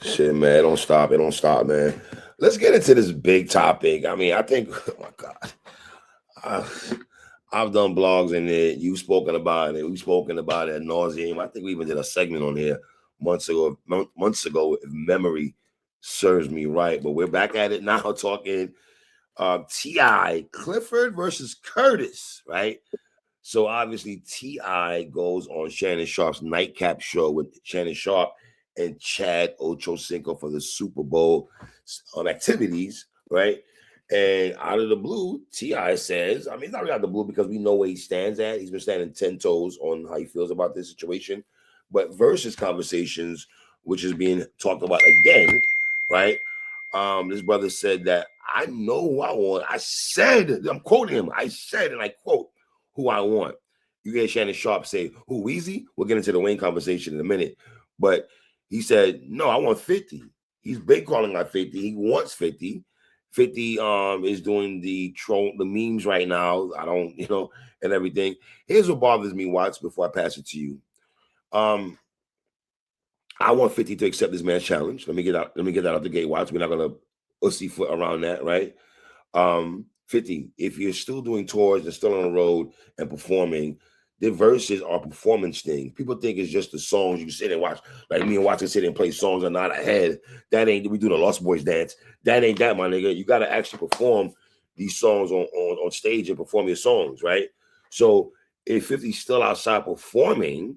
Shit, man, it don't stop. It don't stop, man. Let's get into this big topic. I mean, I think, oh my God, I've done blogs in it. You've spoken about it. We've spoken about it ad nauseum. I think we even did a segment on here months ago, if memory serves me right. But we're back at it now, talking T.I. Clifford versus Curtis, right? So obviously T.I. goes on Shannon Sharp's nightcap show with Shannon Sharp and Chad Ochocinco for the Super Bowl activities, right? And out of the blue, T.I. says, I mean, it's not really out of the blue because we know where he stands at. He's been standing 10 toes on how he feels about this situation. But Verzuz conversations, which is being talked about again, right? This brother said that I know who I want. I said, I'm quoting him. I said, and I quote, who I want. You hear Shannon Sharp say, who, Weezy? We'll get into the Wayne conversation in a minute. But he said, no, I want 50. He's been calling out 50. He wants 50. 50 is doing the memes right now. I don't, and everything. Here's what bothers me, Watts, before I pass it to you. I want 50 to accept this man's challenge. Let me get that out the gate, Watts. We're not gonna pussyfoot around that, right? 50, if you're still doing tours and still on the road and performing, the verses are performance things. People think it's just the songs you sit and watch. Like me and Watson sit and play songs and nod ahead. That ain't, we do the Lost Boys dance. That ain't that, my nigga. You got to actually perform these songs on stage and perform your songs, right? So if 50's still outside performing,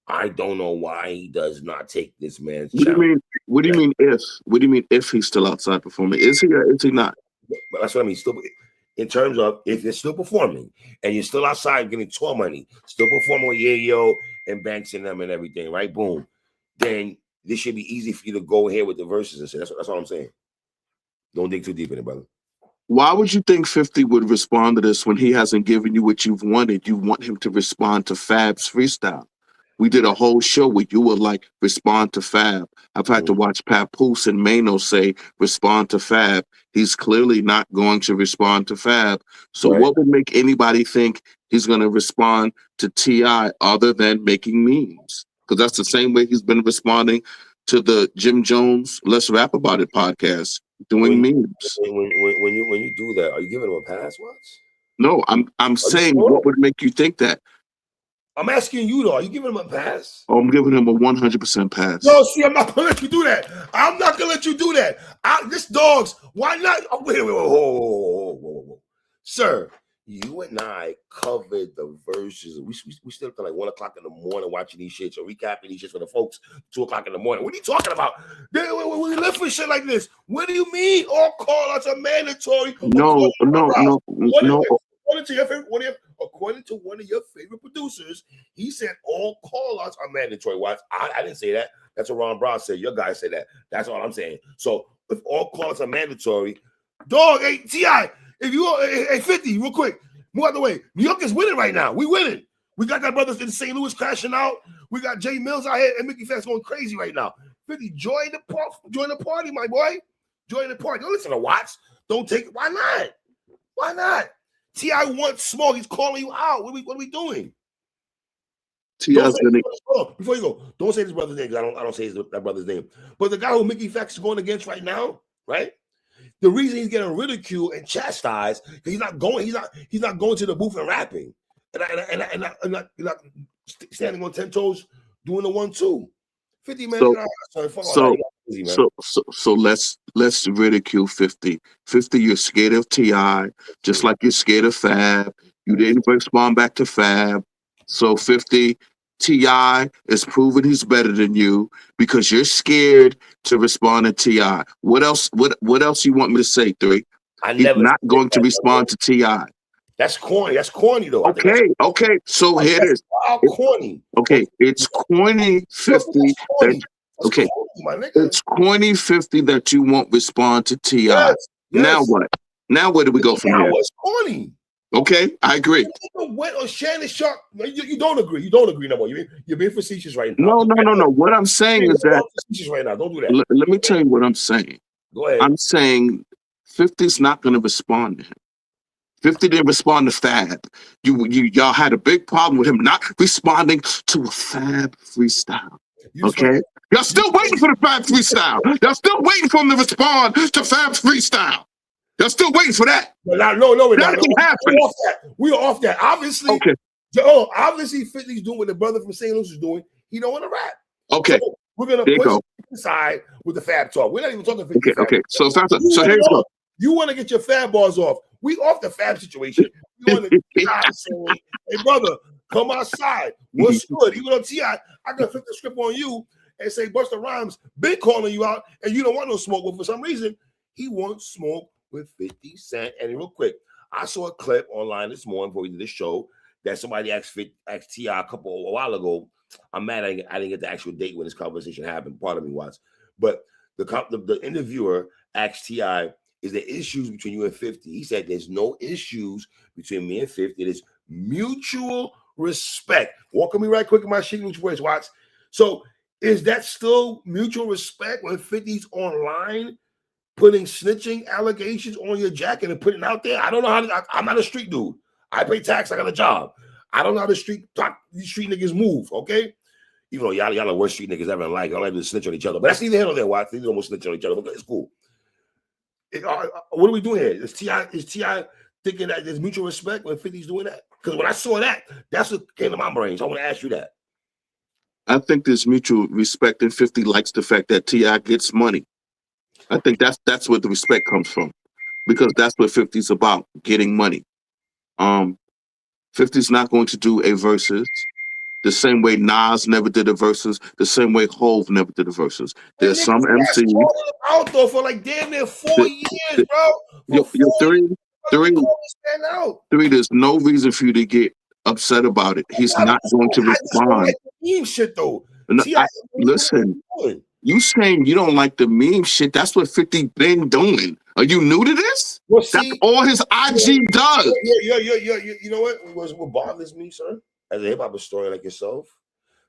I don't know why he does not take this man's challenge. What do you mean if? What do you mean if he's still outside performing? Is he or is he not? But that's what I mean. Still, in terms of if you're still performing and you're still outside getting tour money, still performing with Yayo and Banks and them and everything, right? Boom. Then this should be easy for you to go ahead with the verses and say, that's all I'm saying. Don't dig too deep in it, brother. Why would you think 50 would respond to this when he hasn't given you what you've wanted? You want him to respond to Fab's freestyle. We did a whole show where you would like respond to Fab. I've had to watch Papoose and Mano say respond to Fab. He's clearly not going to respond to Fab. So what would make anybody think he's going to respond to T.I. other than making memes? Because that's the same way he's been responding to the Jim Jones Let's Rap About It podcast, doing memes. When you do that, are you giving him a pass, Watts? No, I'm saying what would make you think that? I'm asking you though, are you giving him a pass? Oh, I'm giving him a 100% pass. No, see, I'm not gonna let you do that. I'm not gonna let you do that. This dogs, why not? Oh, wait, whoa. Sir, you and I covered the verses. We still up to like 1 o'clock in the morning watching these shits or recapping these shits for the folks 2 o'clock in the morning. What are you talking about? We live for shit like this. What do you mean all call-outs are mandatory? No. According to one of your favorite producers, he said all call-outs are mandatory. Watch, I didn't say that. That's what Ron Brown said. Your guy said that. That's all I'm saying. So if all call-outs are mandatory, dog, hey, T.I., if you hey 50, real quick, move out the way. New York is winning right now. We winning. We got that brothers in St. Louis crashing out. We got Jay Mills out here and Mickey Fast going crazy right now. 50, join the party, my boy. Join the party. Don't listen to Watts. Don't take it. Why not? Why not? T.I. wants smoke. He's calling you out. What are we doing? T.I.'s before you go, don't say this brother's name because I don't say that brother's name. But the guy who Mickey Fax is going against right now, right? The reason he's getting ridiculed and chastised because he's not going to the booth and rapping, and not standing on 10 toes doing the 1-2. 50 man. So let's ridicule 50. 50, you're scared of T.I. just like you're scared of Fab. You didn't respond back to Fab. So 50, T.I. is proving he's better than you because you're scared to respond to T.I. What else? What else you want me to say, 3? He's not going to respond to T.I. That's corny. That's corny though. Okay. So here it is. Corny. Okay, it's corny 50. It's corny 50 that you won't respond to T.I. Yes. Now what? Now where do we go from here? It's corny. Okay, I agree. What on Shannon Sharp? You don't agree. You don't agree no more. You're being facetious right now. No. What I'm saying is that facetious right now. Don't do that. Let me tell you what I'm saying. Go ahead. I'm saying 50's not going to respond to him. 50 didn't respond to Fab. Y'all had a big problem with him not responding to a Fab freestyle. Okay. Y'all still waiting for the Fab freestyle. Y'all still waiting for him to respond to Fab's freestyle. Y'all still waiting for that. No, we're not. That can happen. We're off that. Obviously, okay. Obviously 50's doing what the brother from St. Louis is doing. He don't want to rap. Okay. So we're gonna push inside with the Fab talk. We're not even talking 50. Okay. So here's go. You want to get your Fab bars off. We off the Fab situation. You want to say, hey brother, come outside. What's good? Even on T.I., I can flip the script on you and say Busta Rhymes been calling you out and you don't want no smoke. But for some reason, he wants smoke with 50 Cent. And real quick, I saw a clip online this morning before we did this show that somebody asked T.I. a while ago. I'm mad I didn't get the actual date when this conversation happened. Pardon me, Watts. But the interviewer asked T.I., is there issues between you and 50? He said there's no issues between me and 50. There's mutual respect. Walk with me right quick in my sheet, which words, Watts. So is that still mutual respect when 50's online putting snitching allegations on your jacket and putting it out there? I don't know how I'm not a street dude. I pay tax, I got a job. I don't know how these street niggas move, okay? Even though y'all are the worst street niggas ever in life. Y'all like to snitch on each other. But that's neither here nor there, Watts. They almost snitch on each other, but it's cool. What are we doing here? Is T.I. thinking that there's mutual respect when 50's doing that? Because when I saw that, that's what came to my brain. So I want to ask you that. I think there's mutual respect, and 50 likes the fact that T.I. gets money. I think that's where the respect comes from, because that's what 50's about, getting money. 50's not going to do a versus the same way Nas never did a versus, the same way Hove never did a versus. There's some MCs out though for like damn near 4 years, bro. Three, there's no reason for you to get upset about it. He's not going to respond. Meme shit though. Listen, you saying you don't like the meme shit? That's what 50 been doing. Are you new to this? Well, see, that's all his IG does. You know what bothers me, sir? As a hip hop historian like yourself,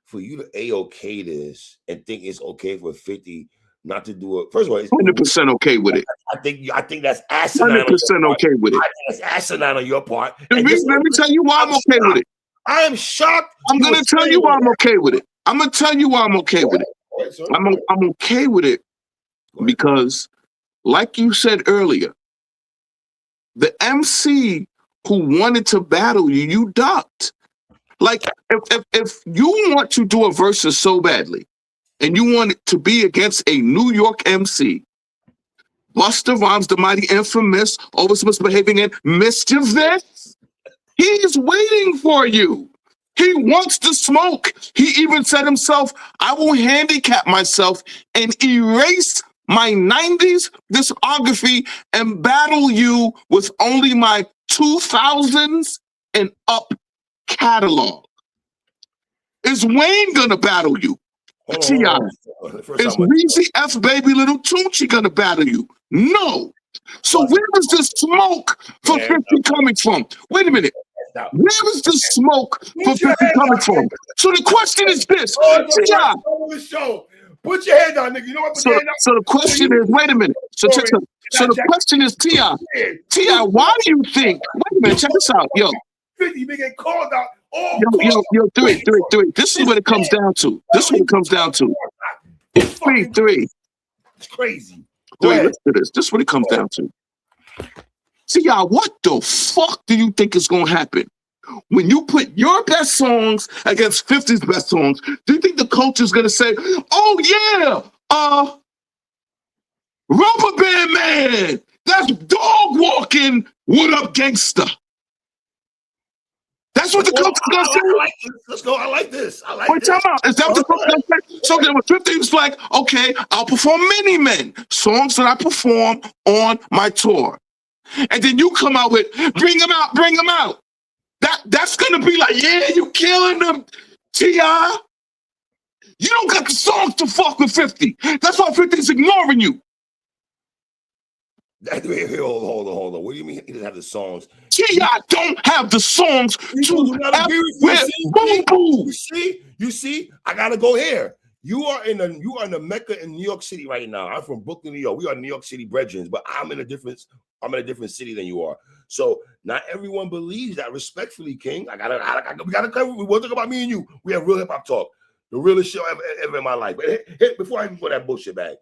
for you to A-OK this and think it's okay for 50 not to do it. First of all, it's 100% okay with it. I think that's asinine. 100% okay with it. I think that's asinine on your part. Let me tell you why I'm okay with it. I am shocked. I'm gonna tell you why I'm okay with it. I'm gonna tell you why I'm okay with it. I'm okay with it because, like you said earlier, the MC who wanted to battle you, you ducked. Like, if you want to do a versus so badly, and you want it to be against a New York MC, Busta Rhymes, the mighty infamous, always misbehaving and mischievous, he's waiting for you. He wants to smoke. He even said himself, I will handicap myself and erase my 90s discography and battle you with only my 2000s and up catalog. Is Wayne gonna battle you? T.I. Is Weezy F Baby Little Tunchi gonna battle you? No. So where is the smoke for 50 coming from? Wait a minute. Where is the smoke for 50 coming from? So the question is this, T.I. Put your head down, nigga. You know what? So the question is, wait a minute. So the question is, T.I. T.I., why do you think? Wait a minute, check this out, yo. 50 been getting called out. Yo, three. This is what it comes down to. Three. It's crazy. Listen to this. This is what it comes down to. See, y'all, what the fuck do you think is gonna happen when you put your best songs against 50's best songs? Do you think the culture's gonna say, "Oh yeah, Rubber Band Man, that's dog walking. What up, gangsta?" That's what the culture's gonna say. Let's go. I like this. Wait, time out. Is that what the culture's gonna say? So then, with 50 was like, okay, I'll perform Many Men, songs that I perform on my tour. And then you come out with bring them out. That's gonna be like, yeah, you killing them, T.I. You don't got the songs to fuck with 50. That's why 50's ignoring you. Hold on. What do you mean he doesn't have the songs? T.I. don't have the songs to F with Boo Boo. You see, I gotta go here. You are in the Mecca in New York City right now. I'm from Brooklyn, New York. We are New York City brethren, but I'm in a different city than you are. So not everyone believes that. Respectfully, King, we gotta cover. We won't talk about me and you. We have real hip hop talk. The realest show ever in my life. But before I even put that bullshit back,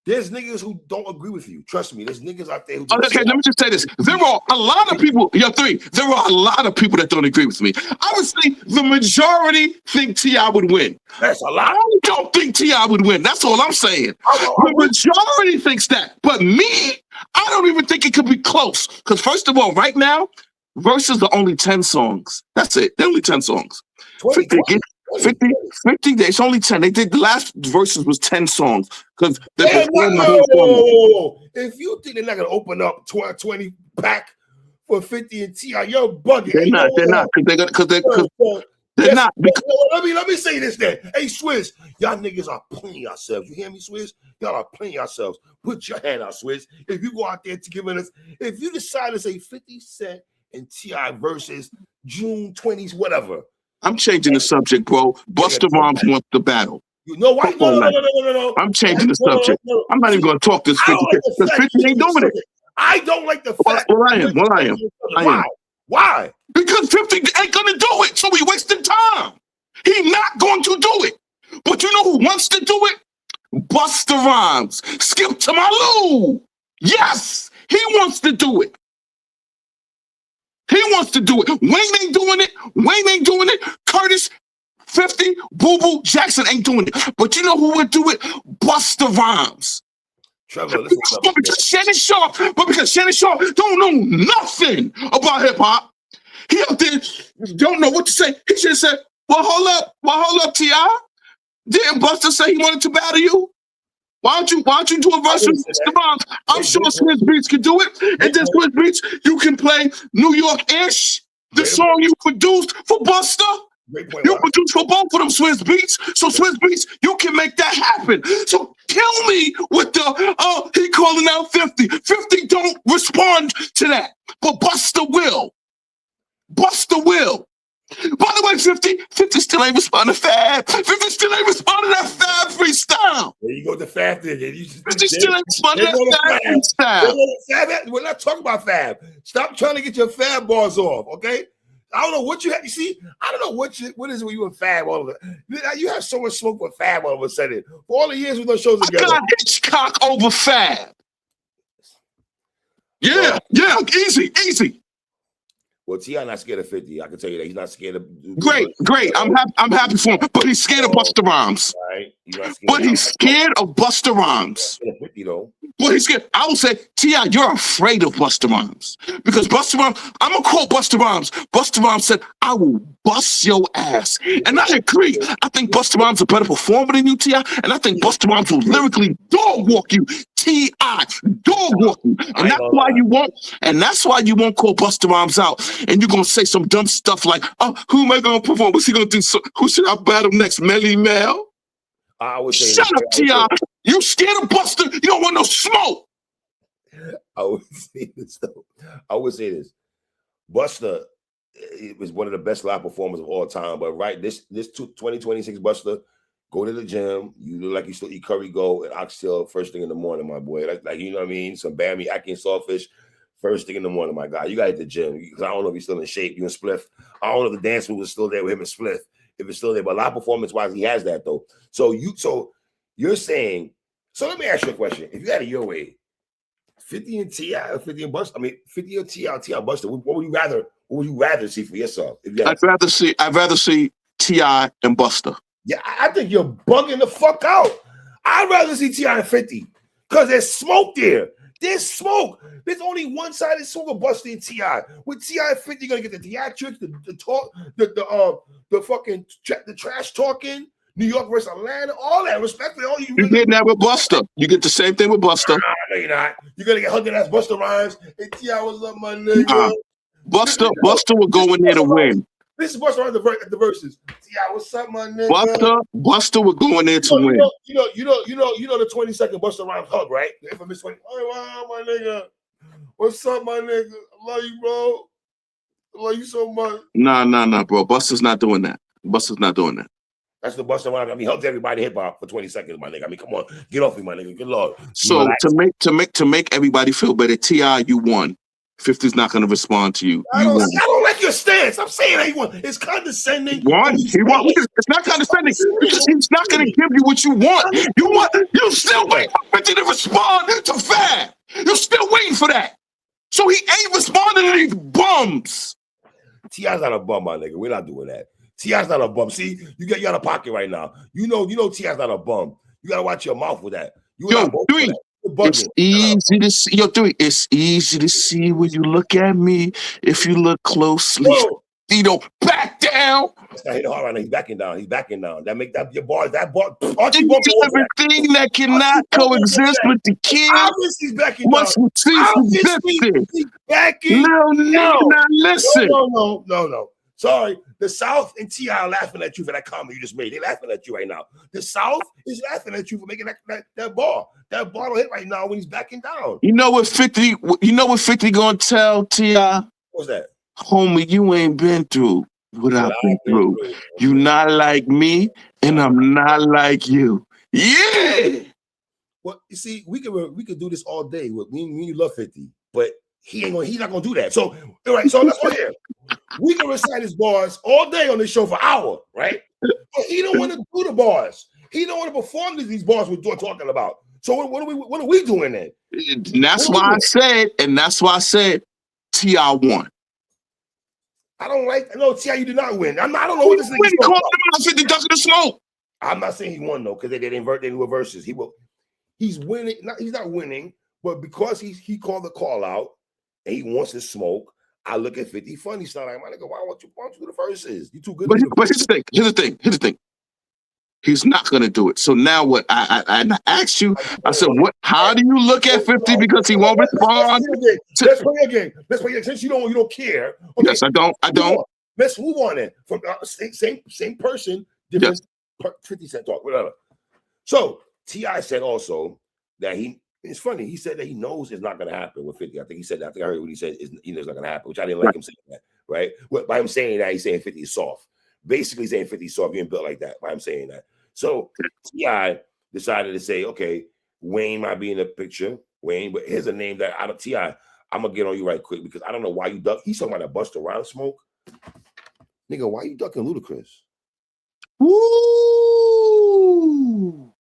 there's niggas who don't agree with you. Trust me, there's niggas out there who Okay, let me just say this. There are a lot of people, there are a lot of people that don't agree with me. I would say the majority think T.I. would win. That's a lot. I don't think T.I. would win. That's all I'm saying. The majority thinks that. But me, I don't even think it could be close. Because first of all, right now, Verzuz are only 10 songs. That's it. They're only 10 songs. 50, it's only 10. They did the last Verzuz was 10 songs. Because if you think they're not gonna open up 20 pack for 50 and T.I., you're bugging. They're not. They're not. They're not. Let me say this then. Hey, Swizz, y'all niggas are playing yourselves. You hear me, Swizz? Y'all are playing yourselves. Put your hand out, Swizz. If you go out there to giving us, if you decide to say 50 Cent and T.I. versus June 20s, whatever. I'm changing the subject, bro. Busta Rhymes wants the battle. You know why? No. I'm changing the subject. I'm not even going to talk this 50 because 50 ain't doing it. I don't like the fact. Well, I am. Why? Because 50 ain't going to do it, so he wasted time. He's not going to do it. But you know who wants to do it? Busta Rhymes. Skip to my Lou. Yes, he wants to do it. He wants to do it. Wayne ain't doing it. Wayne ain't doing it. Curtis, 50, Boo Boo, Jackson ain't doing it. But you know who would do it? Busta Rhymes. Trevor, but because Shannon Sharp don't know nothing about hip hop. He out there don't know what to say. He should have said, well, hold up, T.I. Didn't Busta say he wanted to battle you? Why don't you do a verse with Busta Rhymes? I'm sure Swizz Beatz can do it. And then Swizz Beatz, you can play New York-ish, the song you produced for Busta. You produced for both of them, Swizz Beatz. So Swizz Beatz, you can make that happen. So kill me with the, he calling out 50. 50 don't respond to that. But Busta will. Busta will. By the way, 50 still ain't responding to Fab. 50 still ain't responding to that Fab freestyle. There you go, the Fab thing. 50 still ain't responding to that Fab freestyle. We're not talking about Fab. Stop trying to get your Fab bars off, okay? I don't know what you have. You see, I don't know what is it when you and Fab all of it. You have so much smoke with Fab all of a sudden. For all the years we've done shows together. I got Hitchcock over Fab. Yeah, easy. Well, T.I. not scared of 50. I can tell you that he's not scared of. Great. I'm happy for him, but he's scared of Busta Rhymes. Right. He's scared of Busta Rhymes. 50 though. Well, he's scared. I would say, T.I., you're afraid of Busta Rhymes because Busta Rhymes. I'm gonna quote Busta Rhymes. Busta Rhymes said, "I will bust your ass," and I agree. I think Busta Rhymes is a better performer than you, T.I., and I think Busta Rhymes will lyrically dog walk you. T.I. dog walking, and that's why you won't. And that's why you won't call Busta Rhymes out, and you're gonna say some dumb stuff like, "Oh, who am I gonna perform? What's he gonna do? So, who should I battle next? Melly Mel?" I would say, shut up, T.I. You scared of Busta? You don't want no smoke. I would say this though. I would say this. Busta, it was one of the best live performers of all time. But right, this 2026 Busta. Go to the gym. You look like you still eat curry goat and oxtail first thing in the morning, my boy. Like you know what I mean? Some bammy, ackee, and sawfish first thing in the morning, my guy. You got to hit the gym because I don't know if he's still in shape. You and Spliff. I don't know if the dance move is still there with him and Spliff. If it's still there, but a lot performance-wise, he has that though. So you're saying. So let me ask you a question. If you had it your way, 50 and T.I. or 50 and Busta. I mean, 50 or T.I. or T.I. Busta. What would you rather see for yourself? I'd rather see T.I. and Busta. Yeah, I think you're bugging the fuck out. I'd rather see T.I. and 50 because there's smoke there. There's smoke. There's only one-sided smoke of Busta and T.I. With T.I. and 50, you're gonna get the theatrics, the talk, the trash talking, New York versus Atlanta, all that. Respectfully, all you really getting that with Busta. You get the same thing with Busta. Nah, no, you're not. You're gonna get hugging ass Busta Rhymes. Hey, T.I. what's up, my nigga? Busta will go in there to win. This is Busta Rhymes at the Versus. T.I. what's up, my nigga? Busta will go in there to win. You know the 20-second Busta Rhymes hug, right? The infamous 20. Oh, wow, my nigga. What's up, my nigga? I love you, bro. I love you so much. Nah, bro. Busta's not doing that. That's the Busta Rhymes. I mean, he hugs everybody hip hop for 20 seconds, my nigga. I mean, come on, get off me, my nigga. Good Lord. So to make everybody feel better, T.I., you won. 50's not going to respond to you. I don't like your stance. I'm saying that it's condescending. It's not condescending because he's not going to give you what you want. You still wait for 50 to respond to Fab. You're still waiting for that. So he ain't responding to these bums. T.I.'s not a bum, my nigga. We're not doing that. T.I.'s not a bum. See, you out of pocket right now. You know T.I.'s not a bum. You gotta watch your mouth with that. It's easy to see. It's easy to see when you look at me. If you look closely, you don't back down. That's not hitting hard right now. He's backing down. That make that your bar. That bar. Everything that cannot coexist with the king obviously he's backing down. He's backing. No. Now listen. No. Sorry, the South and T.I. are laughing at you for that comment you just made. They're laughing at you right now. The South is laughing at you for making that bar. That bar will hit right now when he's backing down. You know what 50 gonna tell T.I.? What's that? Homie, you ain't been through what I've been through. You not like me, and I'm not like you. Yeah. Well, you see, we could do this all day. With me and you love 50, but he's not gonna do that. So all right, so let's go here. We can recite his bars all day on this show for an hour, right? But he don't want to do the bars. He don't want to perform these bars we're talking about. So what are we doing then? And that's why I said T.I. won. I don't like. No, T.I., you did not win. I don't know what this nigga called him out 50 ducks in the smoke. I'm not saying he won though, because they didn't do a verses. He's winning. He's not winning, but because he called the call out and he wants to smoke. I look at 50 funny, start like, my nigga, why don't you do the verses? You too good. But here's the thing. He's not gonna do it. So now what? I asked you. I said, what? How do you look at 50 because he won't respond? Let's play a game. Since you don't care. Okay, yes, I don't. Let's move on then. From same person, different 50 Cent talk, whatever. So T.I. said also that it's funny. He said that he knows it's not going to happen with 50. I think I heard what he said. He knows it's not going to happen, which I didn't like him saying that, right? By him saying that, he's saying 50 is soft. Basically saying 50 is soft, getting built like that, by him saying that. So T.I. decided to say, okay, Wayne might be in the picture. Wayne, but here's a name that out of T.I., I'm going to get on you right quick because I don't know why you duck. He's talking about that Busta Rhymes smoke. Nigga, why you ducking Ludacris? Ooh.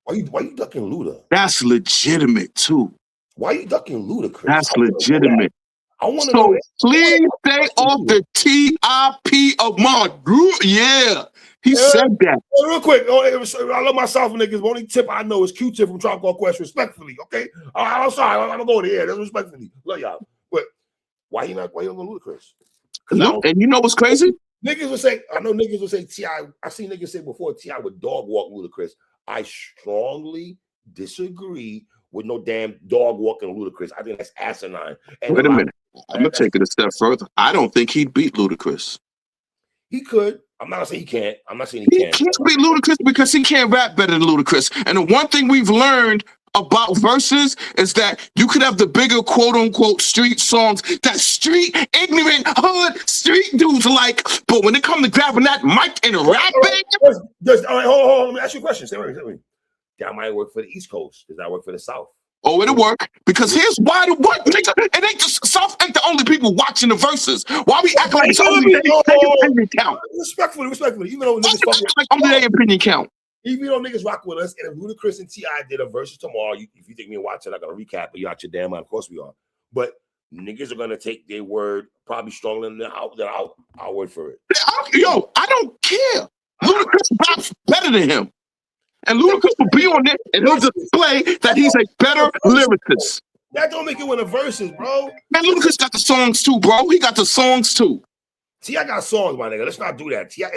Why you ducking Luda? That's legitimate too. Why you ducking Ludacris? That's legitimate. I want to know. Please stay off the TIP of my group. Yeah, he said that. Real quick, I love my South niggas. The only tip I know is Q-Tip from Tribe Called Quest. Respectfully, okay? I'm sorry. I'm going to that's respectfully. Love y'all. But why you don't go Ludacris? No, and you know what's crazy? Niggas would say, I know niggas would say T.I. I've seen niggas say before T.I. would dog walk Ludacris. I strongly disagree with no damn dog walking Ludacris. I think that's asinine. And wait a minute. I'm going to take it a step further. I don't think he'd beat Ludacris. He could. I'm not saying he can't. I'm not saying he can't beat Ludacris because he can't rap better than Ludacris. And the one thing we've learned about verses is that you could have the bigger quote-unquote street songs that street ignorant hood street dudes like, but when it comes to grabbing that mic and rapping, all right, hold on, let me ask you a question. Say that might work for the East Coast. Does that work for the South? Oh, it'll work because here's why the what nigga. It ain't just South ain't the only people watching the verses. Why we act like it's only their opinion count? Respectfully, even though niggas like only their opinion count. Even though niggas rock with us, and if Ludacris and T.I. did a versus tomorrow, if you think me and watch it, I'm gonna recap, but you out your damn mind. Of course we are. But niggas are gonna take their word probably stronger than our word for it. Yo, I don't care. Ludacris raps better than him. And Ludacris will be on it and he'll display that he's a better lyricist. That don't make it win a versus, bro. Man, Ludacris got the songs too, bro. He got the songs too. T.I. got songs, my nigga. Let's not do that. T.I.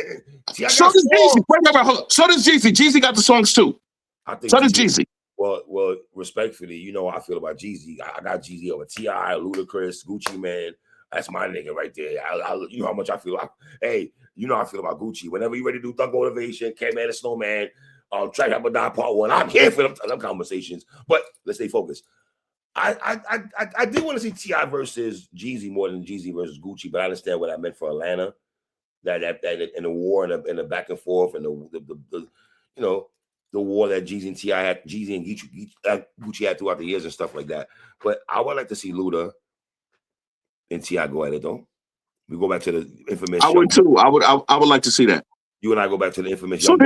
So does Jeezy. Wait, hold up. So does Jeezy. Jeezy got the songs too. I think so does Jeezy. Well, respectfully, you know how I feel about Jeezy. I got Jeezy over T.I., Ludacris, Gucci Man. That's my nigga right there. You know how much I feel. Hey, you know how I feel about Gucci. Whenever you ready to do Thug Motivation, K-Man and Snowman, Track Up or Die Part 1, I'm here for them conversations. But let's stay focused. I did want to see T.I. versus Jeezy more than Jeezy versus Gucci, but I understand what I meant for Atlanta. That in the war and the back and forth and the you know the war that Jeezy and T.I. had, Jeezy and Gucci had throughout the years and stuff like that. But I would like to see Luda and T.I. go at it though. We go back to the infamous. I would too. I would like to see that. You and I go back to the infamous. So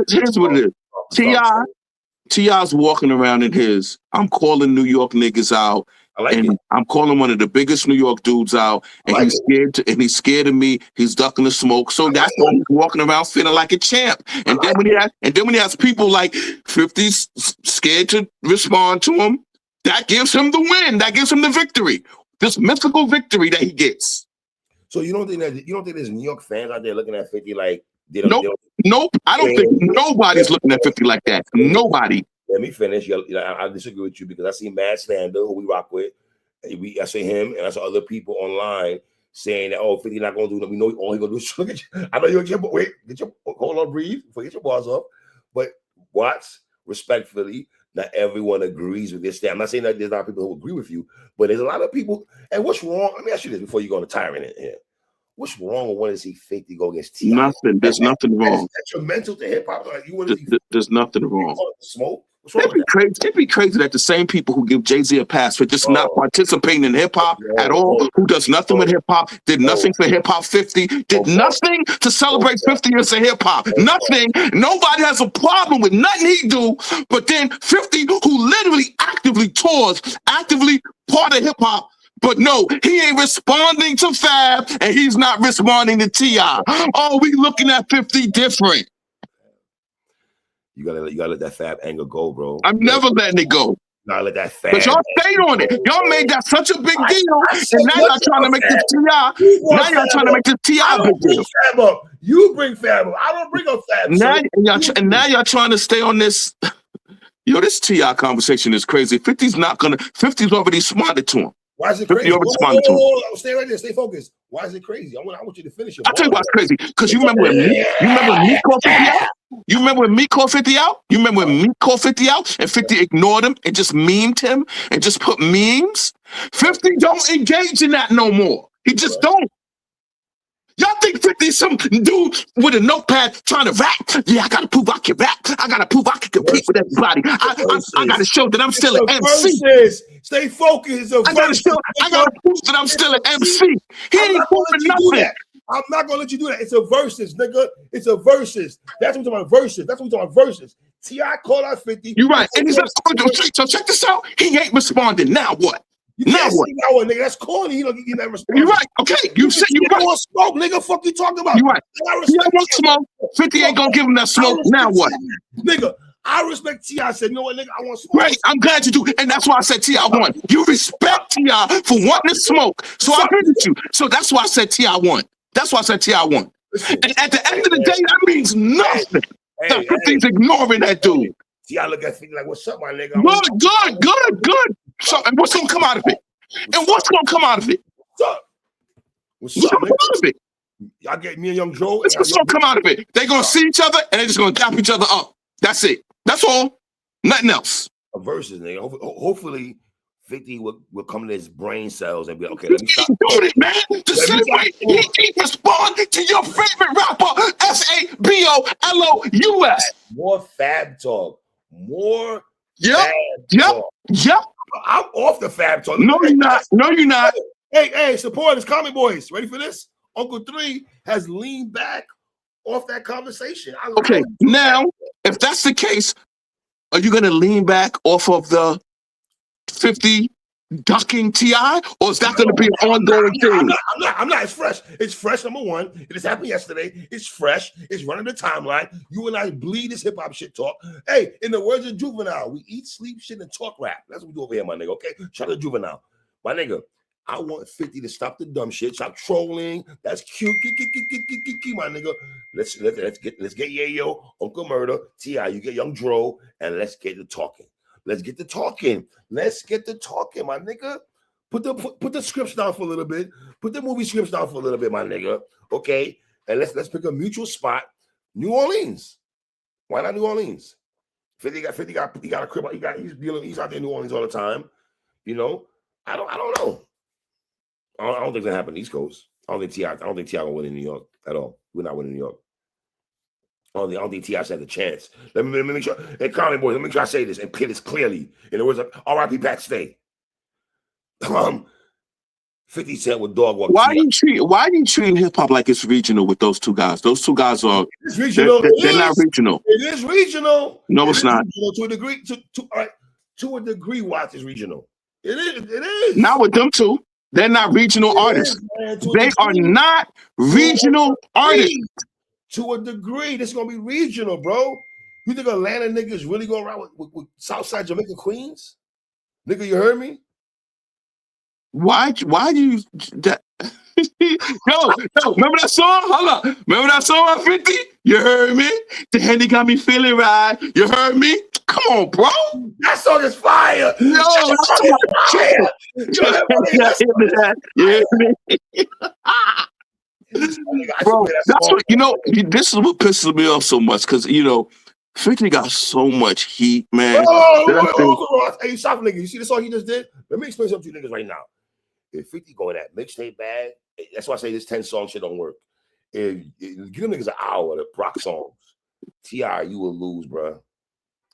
here's what it is. T.I.'s walking around in his. I'm calling New York niggas out. I like it. I'm calling one of the biggest New York dudes out, and like he's scared of me. He's ducking the smoke, so that's why he's walking around feeling like a champ. And then when he has people like 50's scared to respond to him, that gives him the win. That gives him the victory. This mythical victory that he gets. So you don't think there's New York fans out there looking at 50 like Nope. I don't think nobody's looking at 50 like that. Nobody. Let me finish. I disagree with you because I see Mad Slander, who we rock with. I see him and I saw other people online saying that 50 not gonna do nothing. We know all he gonna do is look at you. I know you're wait, hold on, breathe, get your bars off. But Watts, respectfully, not everyone agrees with this. I'm not saying that there's not people who agree with you, but there's a lot of people. And what's wrong? Let me ask you this before you go on a tyrant in here. What's wrong with wanting to see 50 go against T.I.? Nothing. There's nothing wrong. That's detrimental to hip hop. Like you want to see there's nothing wrong. Smoke. It'd be crazy that the same people who give Jay-Z a pass for just not participating in hip hop at all, who does nothing with hip hop, did nothing for hip hop 50, did nothing to celebrate 50 years of hip hop. Nothing. Nobody has a problem with nothing he do, but then 50, who literally actively tours, actively part of hip hop. But no, he ain't responding to Fab, and he's not responding to T.I. Oh, we looking at 50 different. You gotta let that Fab anger go, bro. I'm never letting it go. You gotta let that Fab. But y'all stayed on it. Y'all made that such a big deal, and now y'all trying to make this T.I. Now y'all trying to make this T.I. big deal. Fab up. You bring Fab up. I don't bring up Fab. Now y'all trying to stay on this. Yo, this T.I. conversation is crazy. 50's already responded to him. Why is it crazy? Stay right there. Stay focused. Why is it crazy? I want you to finish it. I'll tell you why it's crazy. Because you remember when Meek called 50 out? You remember when Meek called 50 out? You remember when Meek called 50 out and 50 ignored him and just memed him and just put memes? 50 don't engage in that no more. He just don't. Y'all think 50 some dude with a notepad trying to rap? Yeah, I gotta prove I can rap. I gotta prove I can compete with everybody. I gotta show that I'm still an MC. Stay focused. I gotta prove that I'm still an MC. He ain't proving nothing. I'm not gonna let you do that. It's a versus, nigga. It's a versus. That's what we're talking about. Versus. That's what we're talking about. Versus. T.I. called out 50. You're right. And he's so check this out. He ain't responding. Now what? Now what? Nigga, that's corny. You don't get that response. You're right. Okay, you said you're right. Smoke, nigga. Fuck you talking about? You're right. He don't want smoke. 50 ain't gonna give him that smoke. Now what? Nigga, I respect T.I. I said, you know what, nigga? I want smoke. Right. I'm glad you do. And that's why I said T.I. won. You respect T.I. for wanting to smoke. So I agree with you. So that's why I said T.I. won. That's why I said T.I. won. And at the end of the day, that means nothing. That 50's ignoring that dude. T.I. look at 50 like, what's up, my nigga? Good. So, and what's gonna come out of it? What's gonna come out of it? What's up, come out of it? Y'all get me and Young Joe. What's gonna come out of it? They're gonna see each other and they're just gonna dap each other up. That's it. That's all. Nothing else. A versus, nigga. Hopefully 50 will come to his brain cells and be okay. Let me stop doing it, man. The same way he responded to your favorite rapper, FABOLOUS. More Fab talk. More. Yep. I'm off the Fab talk. No, you're not. Hey, supporters, comment boys. Ready for this? Uncle 3 has leaned back off that conversation. Okay, now, if that's the case, are you going to lean back off of the 50 ducking T.I., or is that going to be an ongoing thing? I'm not. It's fresh. It's fresh, number one. It just happened yesterday. It's fresh. It's running the timeline. You and I bleed this hip-hop shit talk. Hey, in the words of Juvenile, we eat, sleep, shit, and talk rap. That's what we do over here, my nigga, okay? Shout out to Juvenile. My nigga, I want 50 to stop the dumb shit. Stop trolling. That's cute. My nigga. Let's get Yayo, Uncle Murder, T.I., you get Young Dro, and let's get to talking. Let's get to talking, my nigga. Put the scripts down for a little bit. Put the movie scripts down for a little bit, my nigga. Okay, and let's pick a mutual spot. New Orleans. Why not New Orleans? 50 got a crib. He's out there in New Orleans all the time. You know, I don't know. I don't think that happened East Coast. I don't think T.I. will win in New York at all. We're not winning New York. I don't think T.I. had the chance. Let me make sure. Hey, comment boys, let me make sure I say this and put this clearly. In the words of R.I.P. Pat Stay. 50 Cent with Dog Walk. Why are you treating hip hop like it's regional with those two guys? Those two guys are it's regional. They're not regional. It is regional. No, it's not. To a degree, to a degree, watch is regional. It is. Not with them two. They're not regional artists. They are not regional artists. To a degree, this is gonna be regional, bro. You think Atlanta niggas really go around with Southside Jamaica Queens? Nigga, you heard me? Why do you that? Yo, remember that song? Hold up. Remember that song on 50? You heard me? The Henny got me feeling right. You heard me? Come on, bro. That song is fire. No, that's fire. You heard me? Bro, that's what, this is what pisses me off so much, because 50 got so much heat, man. Hey, stop, nigga. You see the song he just did? Let me explain something to you niggas right now. If 50 going that mixtape bag, that's why I say this 10 song shit don't work. If give them niggas an hour to rock songs, T.I., you will lose, bro.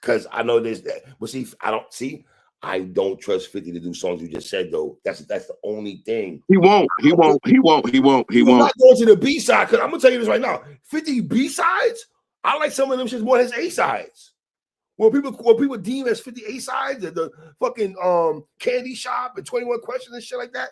Because I know this, but see, I don't trust 50 to do songs you just said though. That's the only thing. He won't. Not going to the B side, because I'm gonna tell you this right now. 50 B sides, I like some of them shits more than his A sides. What people deem as 50 A sides, the fucking Candy Shop and 21 Questions and shit like that.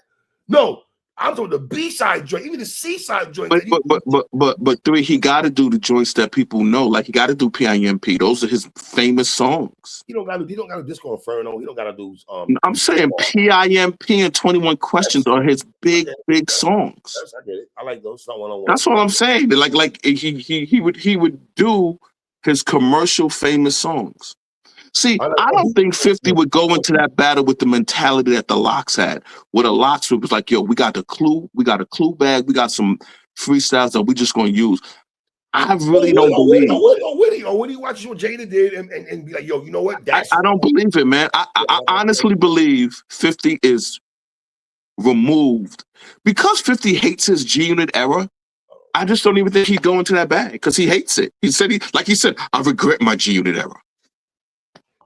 No, I'm talking the B side joint, even the C side joint. But three, he got to do the joints that people know. Like he got to do PIMP. Those are his famous songs. He don't got to Disco Inferno. He don't got to do. I'm saying PIMP and 21 Questions are his big songs. Yes, I get it. I like those. That's what I'm saying. Like he would do his commercial famous songs. See, I don't think 50 would go into that battle with the mentality that the Locks had. Where the Locks was like, yo, we got a clue bag, we got some freestyles that we just gonna use. I really don't believe it. Or when he watches what Jada did and be like, yo, you know what? I don't believe it, man. I honestly believe 50 is removed. Because 50 hates his G-Unit era, I just don't even think he'd go into that bag because he hates it. He said, I regret my G-Unit era.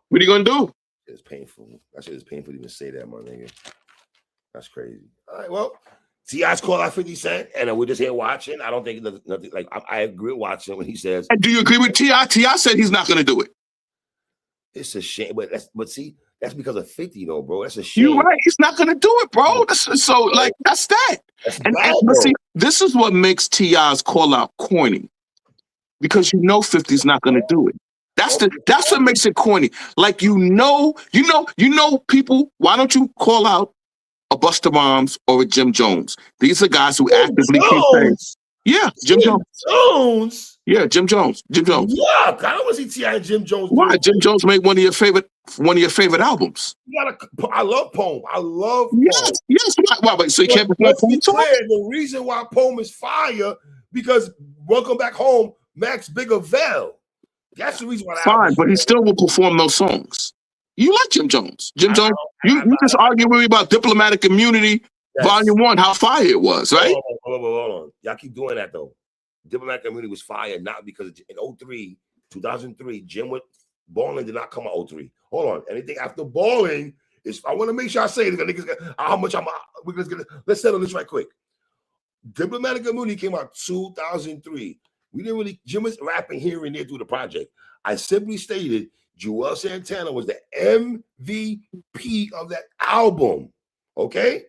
What are you gonna do? It's painful. That shit is painful to even say that, my nigga. That's crazy. All right, well, T.I.'s called out 50 Cent, and we're just here watching. I don't think nothing like I agree with watching when he says. And do you agree with T.I.? T.I. said he's not gonna do it. It's a shame, but see, that's because of 50, though, bro. That's a shame. You're right. He's not gonna do it, bro. That's that. But see, this is what makes T.I.'s call out corny, because 50's not gonna do it. That's what makes it corny. Like people. Why don't you call out a Busta Rhymes or a Jim Jones? These are guys who actively keep saying, "Yeah, Jim Jones." Yeah, Jim Jones. Yeah, I don't want to see T.I. and Jim Jones. Why? Jim Jones made one of your favorite albums. I love Poem. Yes. Why? So you can't perform Poem? The reason why Poem is fire because Welcome Back Home, Max Bigger Vel. That's the reason why. Fine, but he still will perform those songs. You like Jim Jones. You just argue with me about Diplomatic Immunity, Volume 1, how fire it was, right? Hold on. Y'all keep doing that, though. Diplomatic Immunity was fire, not because in 2003, Jim with Ballin' did not come out 03. Hold on. Anything after Ballin' is, I want to make sure I say this. How much let's settle this right quick. Diplomatic Immunity came out 2003. We didn't really, Jim was rapping here and there through the project. I simply stated Joel Santana was the MVP of that album. Okay?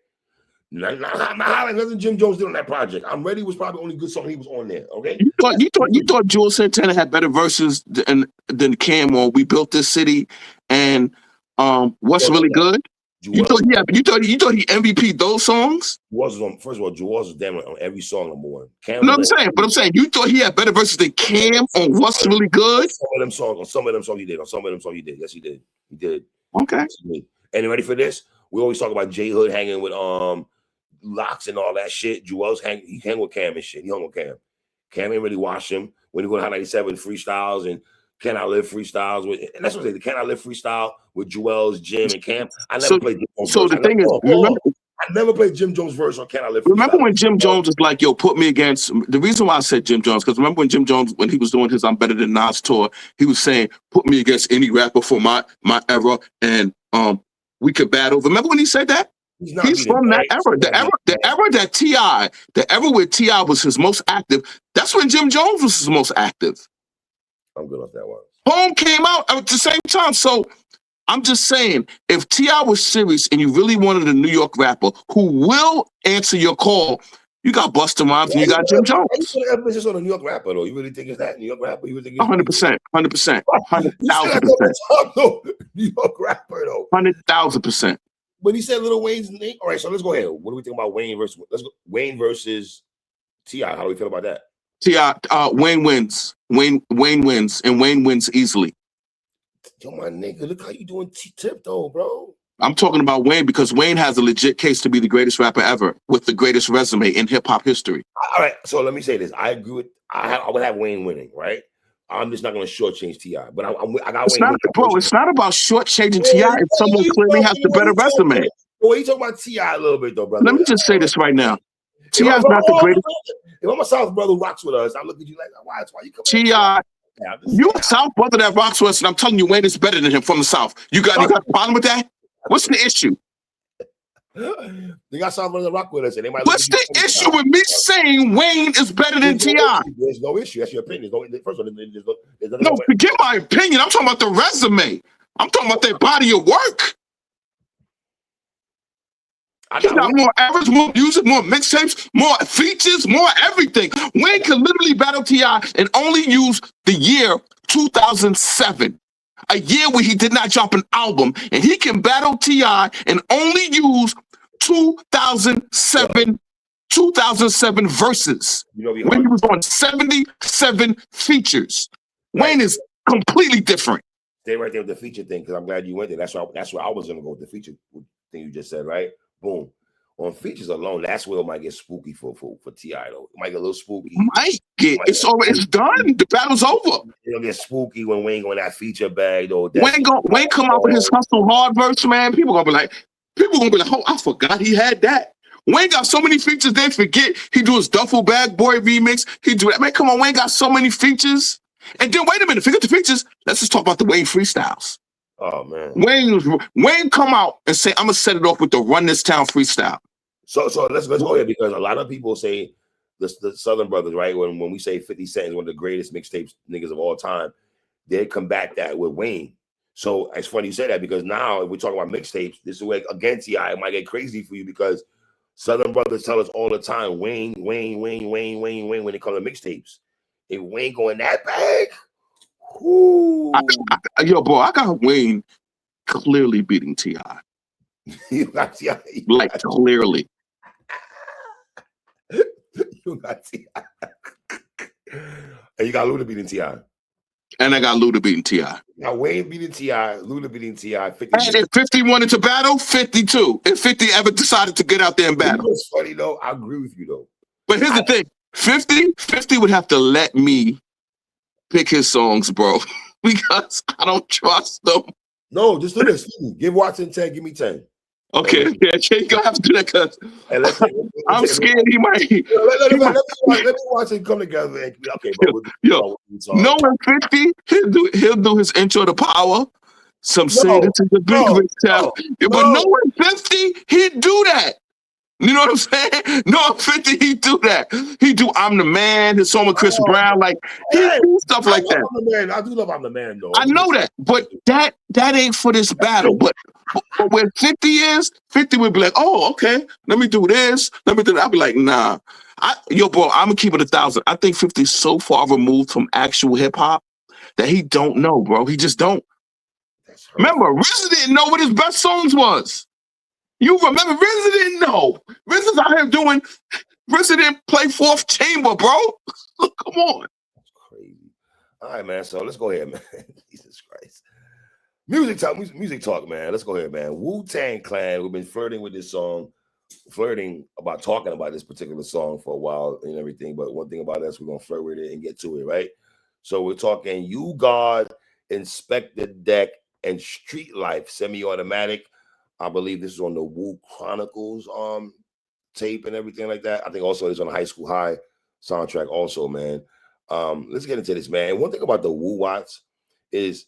Not highlighting nothing Jim Jones did on that project. I'm Ready was probably the only good song he was on there. Okay? You thought Joel Santana had better verses than Cam on We Built This City and What's Really Good? You thought he MVP'd those songs? First of all, Joel was damn on every song number one. I'm saying you thought he had better verses than Cam on What's Really Good? On some of them songs he did. Yes, he did. He did. Okay. And you ready for this? We always talk about J Hood hanging with Locks and all that shit. Joel's he hang with Cam and shit. He hung with Cam. Cam ain't really watch him when he go to Hot 97 freestyles and Can I Live freestyles with, and that's what I say. The Can I Live freestyle with Joel's, Jim, and Cam. I never played Jim Jones. So the thing is, I never played Jim Jones' verse on Can I Live freestyle. Remember when Jim Jones was like, yo, put me against, the reason why I said Jim Jones, because remember when Jim Jones, when he was doing his I'm Better Than Nas tour, he was saying, put me against any rapper for my era and we could battle. Remember when he said that? He's not He's beating from that Banks. era. The era where T.I. was his most active. That's when Jim Jones was his most active. I'm good off that one. Home came out at the same time. So I'm just saying, if T.I. was serious and you really wanted a New York rapper who will answer your call, you got Busta Rhymes and you got Jim Jones. Why you put emphasis on a New York rapper though? You really think it's that New York rapper? You really think it's 100%, 100%, You said that 100,000%, all the time, though. New York rapper though. 100,000%. When he said Lil Wayne's name, all right. So let's go ahead. What do we think about Wayne versus? Let's go Wayne versus T.I. How do we feel about that? T.I. Wayne wins. Wayne wins, and Wayne wins easily. Yo, my nigga, look how you doing T-Tip though, bro. I'm talking about Wayne because Wayne has a legit case to be the greatest rapper ever with the greatest resume in hip hop history. All right, so let me say this. I agree with. I would have Wayne winning, right? I'm just not going to shortchange T.I., but I got It's Wayne. Not, bro, it's not about shortchanging T.I. It's someone clearly has the better resume. Well, you talking about T.I. a little bit though, brother. Let me just say this right now. T.I. is not the greatest. If I'm a South brother who rocks with us, I look at you like, why you come? T.I. You a South brother that rocks with us, and I'm telling you, Wayne is better than him from the South. You got a problem with that? What's the issue? They got South brothers that rock with us, and they might. What's the issue with me saying Wayne is better than T.I.? There's no issue. That's your opinion. First of all, No, forget my opinion. I'm talking about the resume. I'm talking about their body of work. He got more average, more music, more mixtapes, more features, more everything. Wayne can literally battle T.I. and only use the year 2007, a year where he did not drop an album, and he can battle T.I. and only use 2007 verses when he was on 77 features. Wayne is completely different. Stay right there with the feature thing because I'm glad you went there. That's where I was gonna go with the feature thing you just said, right? Boom. On features alone, that's where it might get spooky for T.I. though. It might get a little spooky. It's done. The battle's over. It'll get spooky when Wayne go in that feature bag though. Wayne come out with his hustle hard verse, man. People gonna be like, oh, I forgot he had that. Wayne got so many features they forget. He do his Duffel Bag Boy remix. He do that. Man, come on, Wayne got so many features. And then wait a minute, forget the features. Let's just talk about the Wayne freestyles. Oh man, Wayne come out and say, "I'm gonna set it off with the Run This Town freestyle." So let's go here because a lot of people say the Southern Brothers, right? When we say 50 Cent is one of the greatest mixtapes niggas of all time, they combat that with Wayne. So it's funny you say that because now if we're talking about mixtapes, this is where again T.I. it might get crazy for you because Southern Brothers tell us all the time Wayne when it comes to mixtapes. If Wayne go in that bag, yo, bro, I got Wayne clearly beating T.I. You got T.I. Like clearly. You got T.I. And you got Luda beating T.I. And I got Luda beating T.I. Now Wayne beating T.I., Luda beating T.I. 50. And if 50 wanted to battle, 52. If 50 ever decided to get out there and battle. It's funny though. I agree with you though. But here's the thing. 50 would have to let me pick his songs, bro. Because I don't trust them. No, just do this. Give Watson 10, give me 10. Okay, you're gonna have to do that because I'm scared he might. Let me watch it come together. Okay, bro. Knowing 50, he'll do his intro to Power. Some say this is the big rich town. But knowing 50, he'd do that. You know what I'm saying? Knowing 50, he'd do that. He'd do I'm the Man, his song with Chris Brown. Like, he'd do stuff like that. I do love I'm the Man, though. I know that, but that ain't for this battle. But when 50 is, 50 would be like, oh, okay, let me do this. Let me do that. I'll be like, nah. Bro, I'm going to keep it 1,000. I think 50 is so far removed from actual hip hop that he don't know, bro. He just don't. Remember, RZA didn't know what his best songs was. You remember, RZA didn't know. RZA's out here doing, RZA didn't play Fourth Chamber, bro. Come on. That's crazy. All right, man. So let's go ahead, man. Jesus Christ. Music talk, man. Let's go ahead, man. Wu-Tang Clan. We've been flirting with this song, talking about this particular song for a while and everything. But one thing about us, we're going to flirt with it and get to it, right? So we're talking You God, Inspectah Deck, and Street Life, semi-automatic. I believe this is on the Wu Chronicles tape and everything like that. I think also it's on the High School High soundtrack also, man. Let's get into this, man. And one thing about the Wu Watts is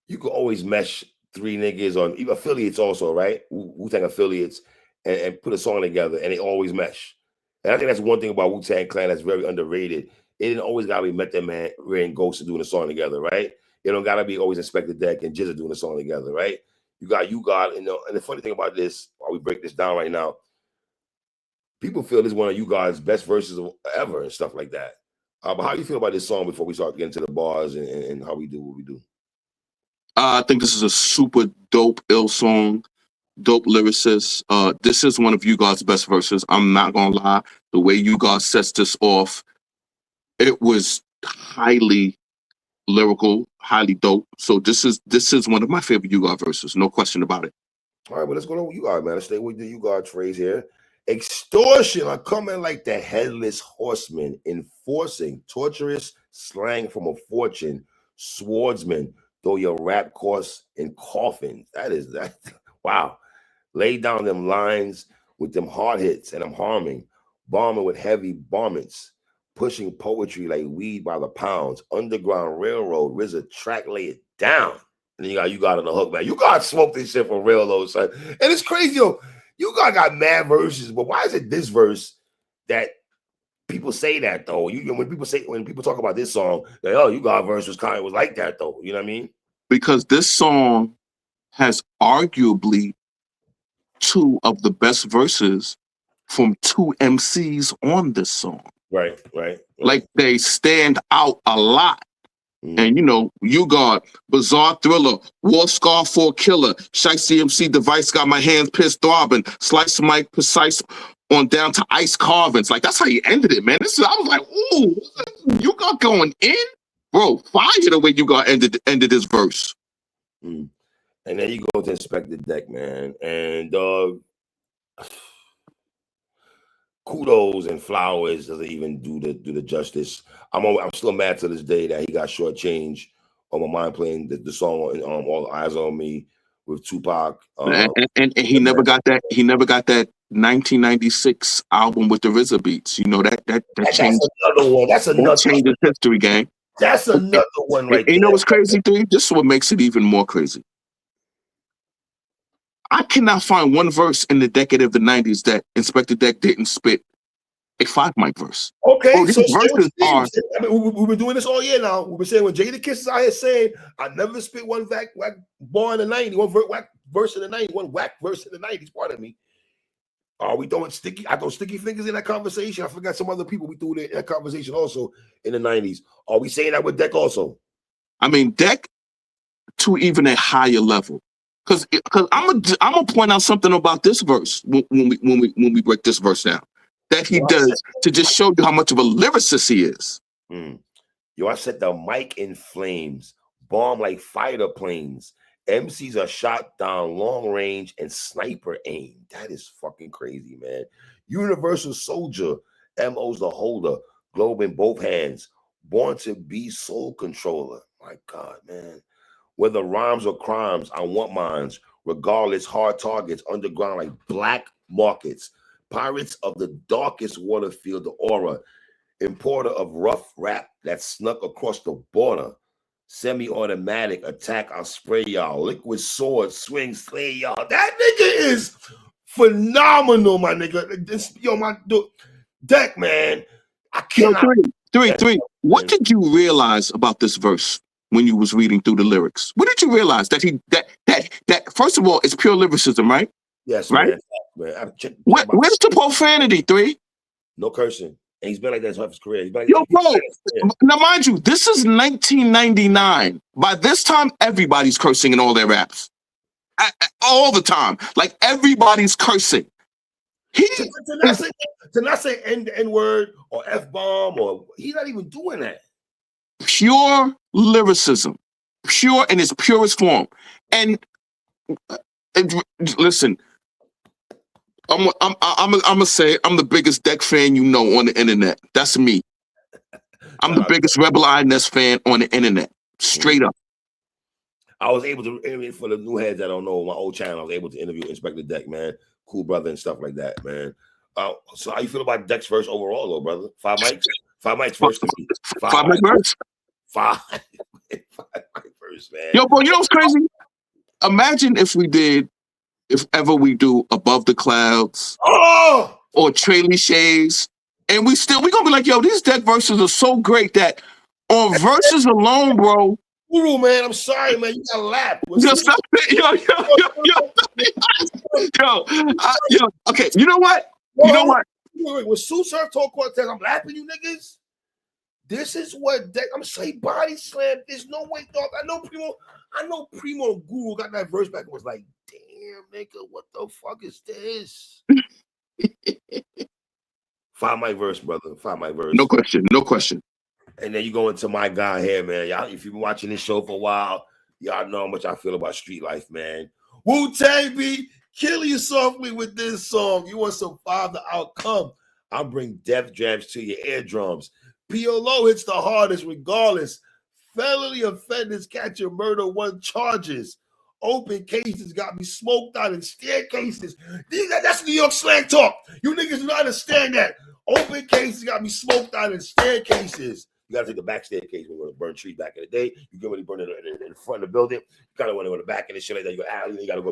you could always mesh three niggas on even affiliates also, right? Wu Wu-Tang affiliates and put a song together, and they always mesh. And I think that's one thing about Wu-Tang Clan that's very underrated. It didn't always gotta be Method Man, Ray, and Ghost doing a song together, right? It don't gotta be always Inspectah Deck and Jizza doing a song together, right? You got, and the funny thing about this, while we break this down right now, people feel this is one of you guys' best verses ever and stuff like that. But how do you feel about this song before we start getting to the bars and how we do what we do? I think this is a super dope, ill song, dope lyricist. This is one of you guys' best verses. I'm not gonna lie. The way you guys sets this off, it was highly lyrical, highly dope. So this is one of my favorite you guys verses, no question about it. All right, well, let's go to you guys, man. Let's stay with the you guys phrase here. Extortion are coming like the headless horseman, enforcing torturous slang from a fortune. Swordsman, throw your rap course in coffins. That is that. Wow. Lay down them lines with them hard hits and I'm harming. Bombing with heavy bombings. Pushing poetry like weed by the pounds. Underground Railroad, RZA track, lay it down. And then you got on the hook, man. You got smoked this shit for real, though, son. And it's crazy, yo. You got mad verses, but why is it this verse that people say that though? When people talk about this song, like, oh, you got verse was like that though. You know what I mean? Because this song has arguably two of the best verses from two MCs on this song. Right. Like they stand out a lot. And you got Bizarre Thriller, War Scar 4 Killer, Shiesty MC Device got my hands pissed throbbing, Slice Mike Precise on down to Ice Carvings. Like that's how you ended it, man. I was like, ooh, you got going in? Bro, fire the way you got ended this verse. And then you go to Inspectah Deck, man. And kudos and flowers doesn't even do the justice. I'm still mad to this day that he got shortchanged on my mind playing the song on All Eyes on Me with Tupac. And he never got that. He never got that 1996 album with the RZA beats. You know that changed. Another one. That's another changes history, gang. That's another one right there. You know what's crazy, dude? This is what makes it even more crazy. I cannot find one verse in the decade of the 90s that Inspectah Deck didn't spit a 5 mic verse. Okay, so verses are. I mean, we've been doing this all year now. We've been saying when Jadakiss is out here saying, I never spit one whack bar in the 90s, one whack verse in the 90s, one whack verse in the 90s, pardon me. Are we throwing I throw sticky fingers in that conversation? I forgot some other people we threw in that conversation also in the 90s. Are we saying that with Deck also? I mean, Deck to even a higher level. Because I'm gonna point out something about this verse when we break this verse down that he does to just show you how much of a lyricist he is. Yo, I set the mic in flames, bomb like fighter planes. MCs are shot down long range and sniper aim. That is fucking crazy, man. Universal soldier, MO's the holder, globe in both hands, born to be soul controller. My God, man. Whether rhymes or crimes, I want mines. Regardless, hard targets, underground like black markets. Pirates of the darkest water field, the aura. Importer of rough rap that snuck across the border. Semi-automatic attack, I'll spray y'all. Liquid sword, swing, slay y'all. That nigga is phenomenal, my nigga. My Deck, man. I cannot. Three. What did you realize about this verse when you was reading through the lyrics? What did you realize that first of all, it's pure lyricism, right? Yes, right? Man. Where's the profanity, 3? No cursing. And he's been like that his whole career. Yo, bro, now mind you, this is 1999. By this time, everybody's cursing in all their raps. All the time. Like, everybody's cursing. To not say N-word or F-bomb, or he's not even doing that. Pure lyricism. Pure in its purest form. And listen, I'm gonna say I'm the biggest Deck fan you know on the internet. That's me. I'm the biggest Rebel INS fan on the internet. Straight up. I was able to interview, for the new heads that don't know my old channel, I was able to interview Inspectah Deck, man. Cool brother and stuff like that, man. So how you feel about Deck's verse overall, though, brother? 5 mics first to me. 5 mic verse? 5 mic verse, man. Yo, bro, you know what's crazy? Imagine if we did if ever we do Above the Clouds Oh, or Traily Shades, and we gonna be like, yo, these Deck verses are so great that on verses alone, bro. Guru, man, I'm sorry, man. You got to laugh. Just stop it. Yo. Okay, you know what? You know what? Wait, when Sue Surf Talk Cortez, I'm laughing, you niggas. This is what Deck. I'm saying body slam. There's no way, dog. I know Primo and Guru got that verse back and was like, damn, nigga, what the fuck is this? Find my verse, brother. Find my verse. No question. And then you go into my guy here, man. Y'all, if you've been watching this show for a while, y'all know how much I feel about street life, man. Wu-Tang beat, kill you softly with this song. You want some the outcome? I'll bring death jams to your eardrums. PLO hits the hardest regardless. Felony offenders catch your murder one charges. Open cases got me smoked out in staircases. That's New York slang talk. You niggas do not understand that. Open cases got me smoked out in staircases. You gotta take the back staircase when we're gonna burn trees back in the day. You can really burn it in the front of the building. You kind of want to go to the back and shit like that. You go alley, you gotta go.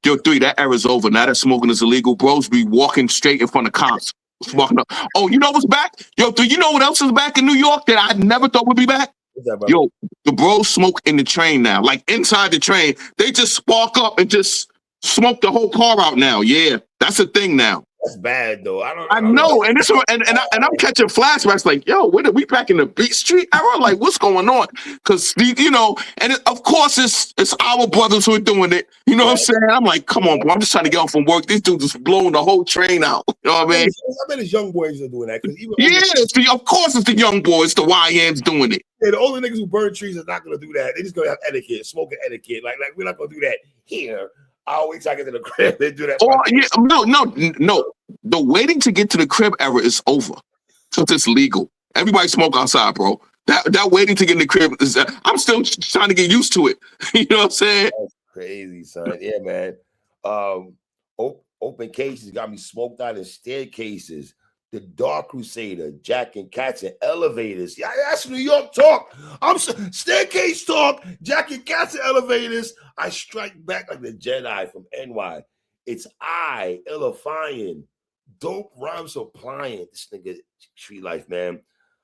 Yo, 3, that era's over. Now that smoking is illegal, bros be walking straight in front of cops. Walking up. Oh, you know what's back? Yo, do you know what else is back in New York that I never thought would be back? What's that, yo, the bros smoke in the train now. Like inside the train, they just spark up and just smoke the whole car out now. Yeah, that's a thing now. That's bad though. I know, and I'm catching flashbacks like, yo, what are we back in the Beat Street era? Like, what's going on? Because of course it's our brothers who are doing it. You know what I'm saying? I'm like, come on, bro. I'm just trying to get off from work. These dudes just blowing the whole train out. You know what I mean? I bet it's young boys are doing that. Of course it's the young boys, the YNs doing it. Yeah, the older niggas who burn trees are not gonna do that. They just gonna have etiquette, smoking etiquette. Like we're not gonna do that here. I'll wait till I get to the crib. They do that. No. The waiting to get to the crib era is over. Since it's legal. Everybody smoke outside, bro. That waiting to get in the crib is I'm still trying to get used to it. You know what I'm saying? That's crazy, son. Yeah, man. Open cases got me smoked out in staircases. The Dark Crusader, jacking cats in elevators. Yeah, that's New York talk. Staircase talk, jacking cats in elevators. I strike back like the Jedi from NY. It's Illifying. Dope rhyme supplying. This nigga street life, man.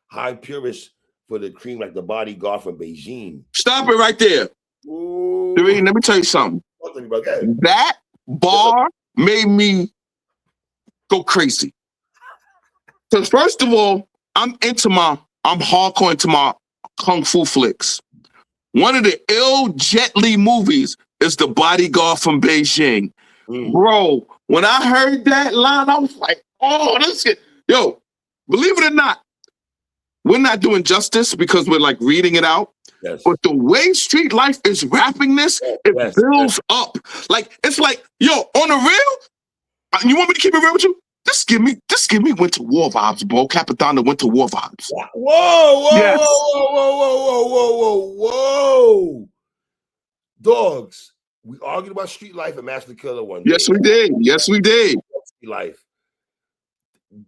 High purist for the cream like the bodyguard from Beijing. Stop it right there. Ooh. Let me tell you something. That bar made me go crazy. Because first of all, I'm hardcore into my kung fu flicks. One of the ill Jet Li movies is The Bodyguard from Beijing. Bro, when I heard that line, I was like, oh, this is yo, believe it or not, we're not doing justice because we're like reading it out. Yes. But the way Street Life is rapping this, it builds up. Like, it's like, yo, on the real, you want me to keep it real with you? Just give me Winter War vibes, bro. Capitan Winter War vibes. Whoa. Dogs. We argued about Street Life and Master Killer one day. Yes, we did. Street Life.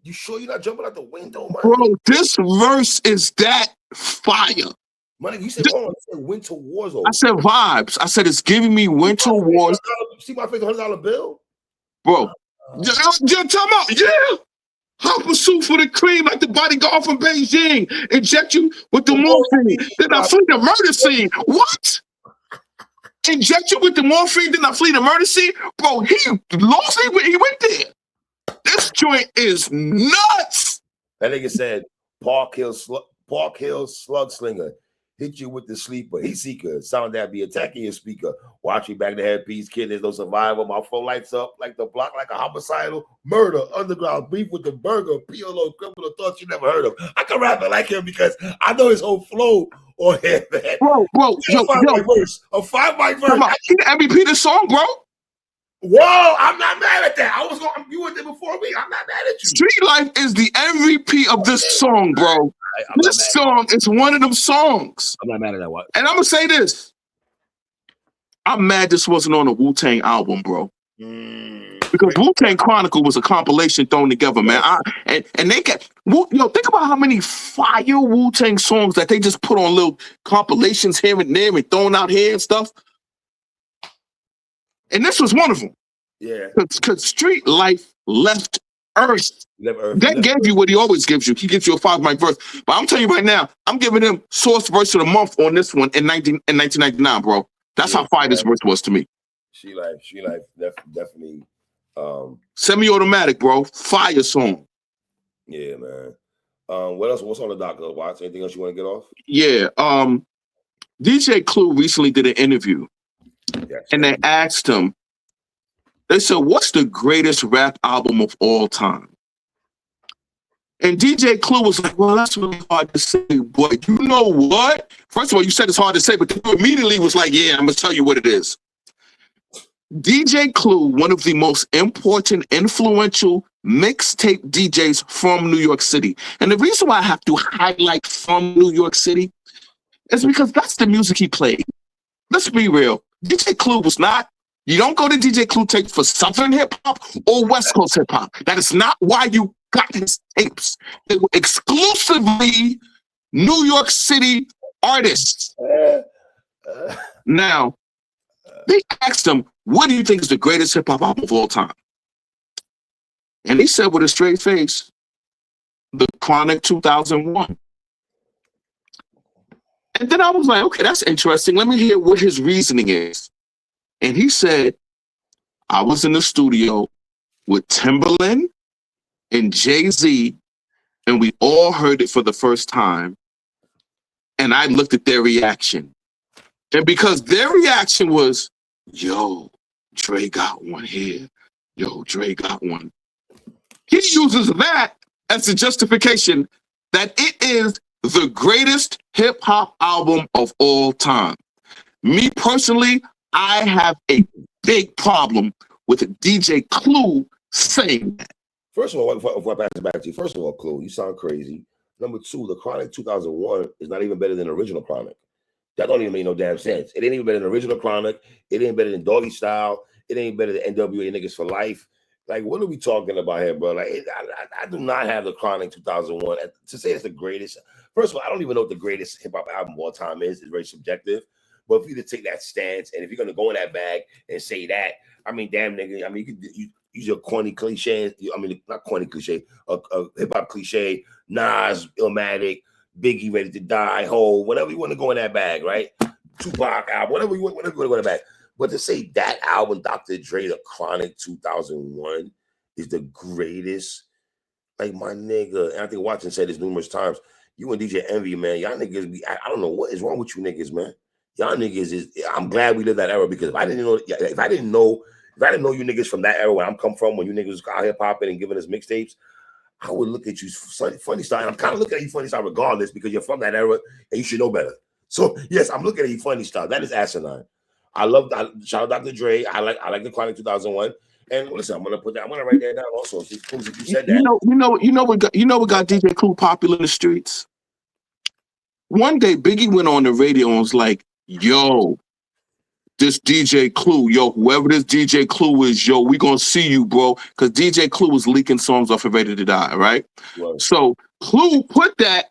You sure you're not jumping out the window, man? Bro, this verse is that fire. Man, you said, you said Winter Wars. I said vibes. I said it's giving me Winter Wars. See my face, $100 bill? Bro, tell me, I'll pursue for the cream like the bodyguard from Beijing. Inject you with the morphine. Then I flee the murder scene. What? Inject you with the morphine, then I flee the murder scene? Bro, he went there. This joint is nuts. That nigga said, Park Hill slug slinger. Hit you with the sleeper. He seeker. Sound that be attacking your speaker. Watch me back the headpiece. Kid, there's no survival. My phone lights up like the block, like a homicidal murder. Underground beef with the burger. PLO criminal thoughts you never heard of. I can rap it like him because I know his whole flow on here, man. Bro, a 5-mic verse. A 5-mic verse. You the MVP this song, bro. Whoa, I'm not mad at that. You were there before me. I'm not mad at you. Street Life is the MVP of this song, bro. This song is one of them songs. I'm not mad at that one. And I'm gonna say this. I'm mad this wasn't on a Wu-Tang album, bro. Because Wu-Tang Chronicle was a compilation thrown together, man. And they got, think about how many fire Wu-Tang songs that they just put on little compilations here and there and thrown out here and stuff. And this was one of them. Yeah. Because Street Life left Earth. Left That gave you what he always gives you. He gives you a 5-mic verse. But I'm telling you right now, I'm giving him source verse of the month on this one in 1999, bro. That's how fire this verse was to me. She Life, definitely. Semi-automatic, bro. Fire song. Yeah, man. What else? What's on the docket? Watch anything else you want to get off? Yeah. DJ Clue recently did an interview, and they asked him. They said, "What's the greatest rap album of all time?" And DJ Clue was like, "Well, that's really hard to say, but you know what? First of all, you said it's hard to say, but you immediately was like, yeah, I'm gonna tell you what it is." DJ Clue, one of the most important, influential mixtape DJs from New York City. And the reason why I have to highlight from New York City is because that's the music he played. Let's be real. DJ Clue was not, you don't go to DJ Clue tape for Southern hip hop or West Coast hip hop. That is not why you got his tapes. They were exclusively New York City artists. Now, they asked him, what do you think is the greatest hip hop album of all time? And he said with a straight face, The Chronic 2001. And then I was like, okay, that's interesting. Let me hear what his reasoning is. And he said, I was in the studio with Timbaland and Jay-Z, and we all heard it for the first time. And I looked at their reaction. And because their reaction was, yo, Dre got one here. Yo, Dre got one. He uses that as a justification that it is the greatest hip-hop album of all time. Me personally, I have a big problem with DJ Clue saying that. First of all, if I pass it back to you, first of all, Clue, you sound crazy. Number two, the Chronic 2001 is not even better than the original Chronic. That don't even make no damn sense. It ain't even better than the original Chronic. It ain't better than Doggy Style. It ain't better than NWA Niggas for Life. Like, what are we talking about here, bro? Like, I do not have the Chronic 2001 to say it's the greatest. First of all, I don't even know what the greatest hip hop album of all time is. It's very subjective. But if you just take that stance, and if you're gonna go in that bag and say that, I mean, damn nigga, I mean, you use your corny cliche. I mean, not corny cliche, a hip hop cliche. Nas, Illmatic, Biggie, Ready to Die, Hole, whatever you want to go in that bag, right? Tupac album, whatever you want to go in that bag. But to say that album, Dr. Dre, the Chronic 2001, is the greatest, like my nigga, and I think Watson said this numerous times. You and DJ Envy, man, y'all niggas be, I don't know what is wrong with you niggas, man. Y'all niggas is, I'm glad we lived that era, because if I didn't know you niggas from that era where I'm come from, when you niggas out here popping and giving us mixtapes, I would look at you funny style. I'm kind of looking at you funny style regardless, because you're from that era and you should know better. So yes, I'm looking at you funny style. That is asinine. Shout out Dr. Dre. I like the Chronic 2001. And listen, I'm gonna write that down also. You said that. You know what got DJ Clue popular in the streets? One day Biggie went on the radio and was like, yo, this DJ Clue, yo, whoever this DJ Clue is, yo, we gonna see you, bro. Because DJ Clue was leaking songs off of Ready to Die, right? So Clue put that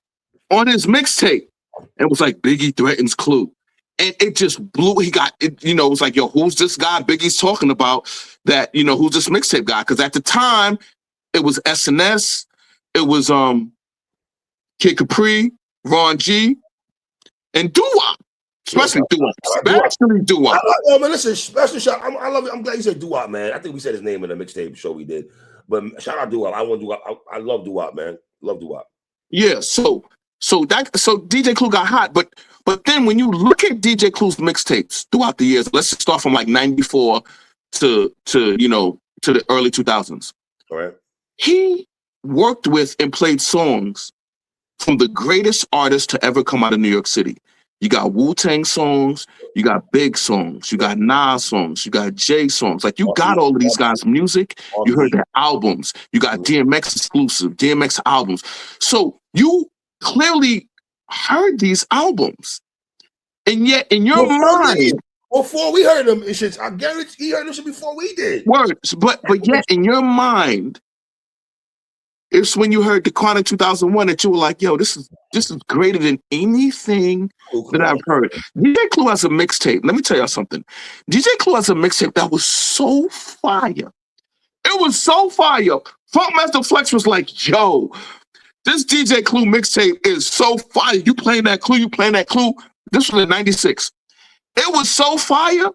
on his mixtape and was like, Biggie threatens Clue. And it just blew. He got it, it was like, yo, who's this guy Biggie's talking about? That, who's this mixtape guy? Because at the time, it was SNS, it was Kid Capri, Ron G, and Doo-Wop. Especially Doo-Wop. Especially Doo-Wop. Man, listen, special shout. I love it. I'm glad you said Doo-Wop, man. I think we said his name in the mixtape show we did. But shout out Doo-Wop. I want Doo-Wop. I love Doo-Wop, man. Love Doo-Wop. Yeah, so DJ Clue got hot, but then when you look at DJ Clue's mixtapes throughout the years, let's start from like 94 to the early 2000s. All right. He worked with and played songs from the greatest artists to ever come out of New York City. You got Wu-Tang songs, you got Big songs, you got Nas songs, you got Jay songs. Like, you got all of these guys' music. You heard their albums. You got DMX exclusive, DMX albums. So you clearly heard these albums. And yet in your mind, before we heard them, I guarantee he heard them before we did. Words, but yet in your mind, It's when you heard the Chronic 2001 that you were like, yo, this is greater than anything that I've heard. DJ Clue has a mixtape. Let me tell y'all something. DJ Clue has a mixtape that was so fire. It was so fire. Funkmaster Flex was like, yo, this DJ Clue mixtape is so fire. You playing that Clue, you playing that Clue. This was in 96. It was so fire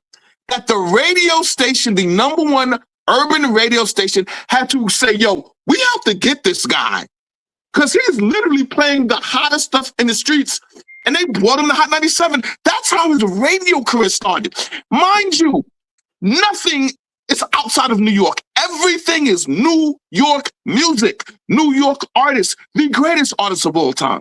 that the radio station, the #1 urban radio station, had to say, yo, we have to get this guy. Because he's literally playing the hottest stuff in the streets. And they brought him to Hot 97. That's how his radio career started. Mind you, nothing is outside of New York. Everything is New York music, New York artists, the greatest artists of all time.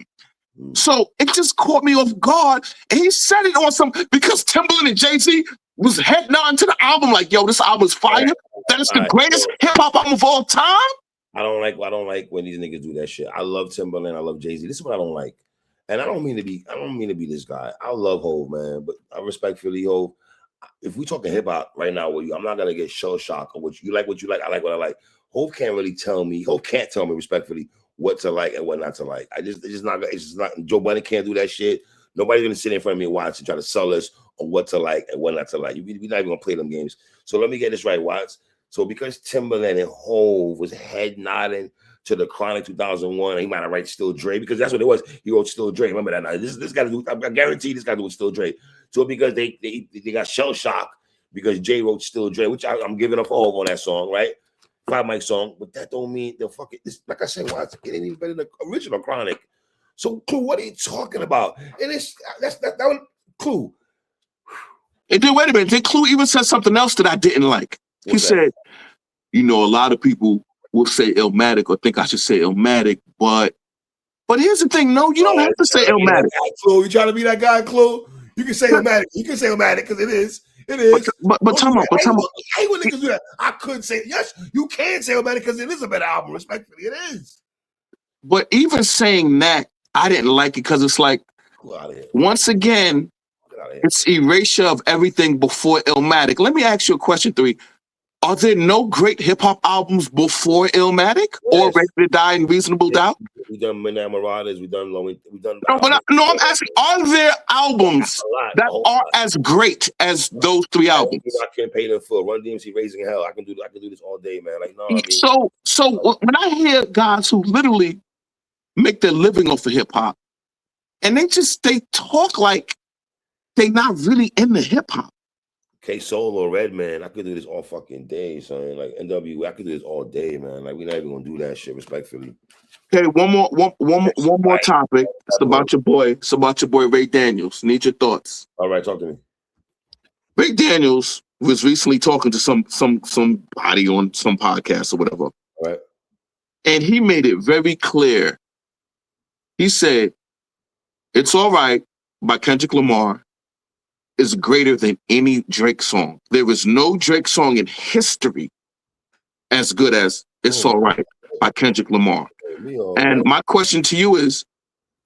So it just caught me off guard. And he said it on some, because Timbaland and Jay-Z was head nodding to the album like, yo, this album's fire. That is the greatest hip-hop album of all time. I don't like when these niggas do that shit. I love Timbaland, I love Jay-Z. This is what I don't like. And I don't mean to be this guy. I love Hov, man, but I respectfully, Hov. If we talking hip hop right now with you, I'm not gonna get shell shocked or what you like. I like what I like. Hov can't tell me respectfully what to like and what not to like. It's just not. Joe Budden can't do that shit. Nobody's gonna sit in front of me and watch and try to sell us on what to like and what not to like. We're not even gonna play them games. So let me get this right, Watts. So because Timbaland and Hov was head nodding to the Chronic 2001, he might have write Still Dre because that's what it was. He wrote Still Dre. Remember that? Now, this got to do. I guarantee this got to do with Still Dre. So because they got shell shocked because Jay wrote Still Dre, which I'm giving up Hov on that song, right? 5 mic song, but that don't mean they'll fuck it. This, like I said, Watts, it ain't even better than the original Chronic. So Clue, what are you talking about? And that one Clue. And then wait a minute, then Clue even said something else that I didn't like. He said, you know, a lot of people will say Illmatic or think I should say Illmatic, but here's the thing, no, you don't have to say Illmatic. Clue, you trying to be that guy, Clue? You can say Illmatic. You can say Illmatic because it is. It is. But time out. I hate when niggas do that. I could say, yes, you can say Illmatic because it is a better album, respectfully. It is. But even saying that, I didn't like it because it's like, once again, it's erasure of everything before Illmatic. Let me ask you a question, 3. Are there no great hip-hop albums before Illmatic or Ready to Die and Reasonable Doubt? We done Midnight Marauders, we done Low, we done. No, I'm asking, are there albums that are as great as those 3 albums? I can't pay them for Run DMC Raising Hell. I can do this all day, man. Like, no, I mean, so when I hear guys who literally make their living off of hip-hop, and they talk like they're not really into hip-hop. K-Soul or Redman, I could do this all fucking day, son. Like NWA, I could do this all day, man. Like we're not even gonna do that shit, respectfully. Okay, one more topic. It's about your boy. It's about your boy Ray Daniels. Need your thoughts. All right, talk to me. Ray Daniels was recently talking to somebody on some podcast or whatever. All right. And he made it very clear. He said, "It's All Right" by Kendrick Lamar is greater than any Drake song. There is no Drake song in history as good as It's All Right by Kendrick Lamar. And my question to you is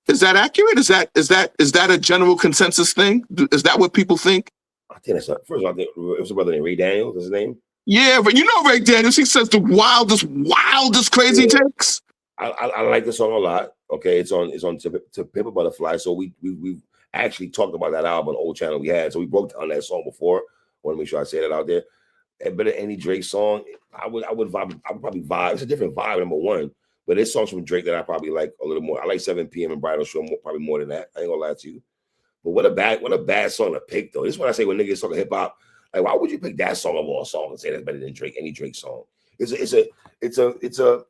that accurate? Is that a general consensus thing? Is that what people think? I think that's first of all, it was a brother named Ray Daniels, is his name? Yeah, but you know Ray Daniels, he says the wildest crazy takes. I like the song a lot. Okay, it's on to Pimp a Butterfly. So we actually talked about that album on the old channel we had. So we broke down that song before. I want to make sure I say that out there. And better any Drake song, I would probably vibe. It's a different vibe, number one. But there's songs from Drake that I probably like a little more. I like 7 p.m. and Bridal Show probably more than that. I ain't gonna lie to you. But what a bad song to pick though. This is what I say when niggas talking hip hop. Like, why would you pick that song of all songs and say that's better than Drake? Any Drake song? It's a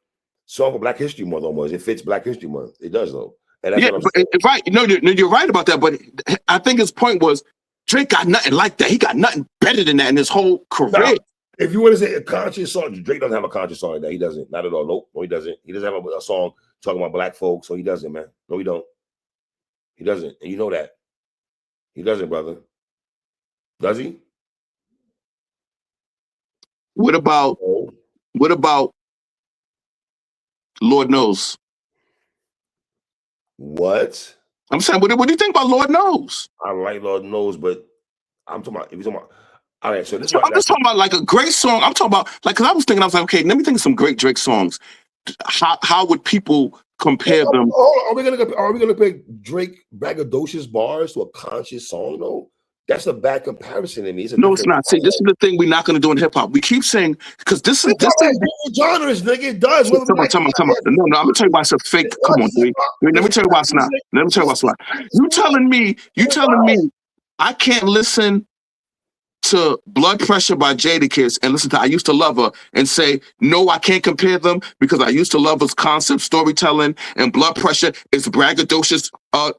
song for Black History Month almost. It fits Black History Month. It does though. And that's what I'm saying. Right. No, you're right about that. But I think his point was Drake got nothing like that. He got nothing better than that in his whole career. Now, if you want to say a conscious song, Drake doesn't have a conscious song like that. He doesn't. Not at all. Nope. No, he doesn't. He doesn't have a song talking about black folks. So he doesn't, man. No, he don't. He doesn't. And you know that. He doesn't, brother. Does he? What about Lord Knows? What? I'm saying, what do you think about Lord Knows? I like Lord Knows, but I'm talking about, if you're talking about, all right, so this I'm just talking about like a great song. I'm talking about, like, because I was like, okay, let me think of some great Drake songs. how would people compare them? Are we gonna pick Drake braggadocious bars to a conscious song though? That's a bad comparison to me. No, it's not. See, this is the thing we're not going to do in hip hop. We keep saying because this is genres, nigga. It does. No, I'm gonna tell you why it's a fake. Come on, dude. Let me tell you why it's not. Let me tell you why it's not. You telling me I can't listen to Blood Pressure by Jadakiss and listen to I Used to Love Her and say, no, I can't compare them because I Used to Love Her's concept storytelling and Blood Pressure is braggadocious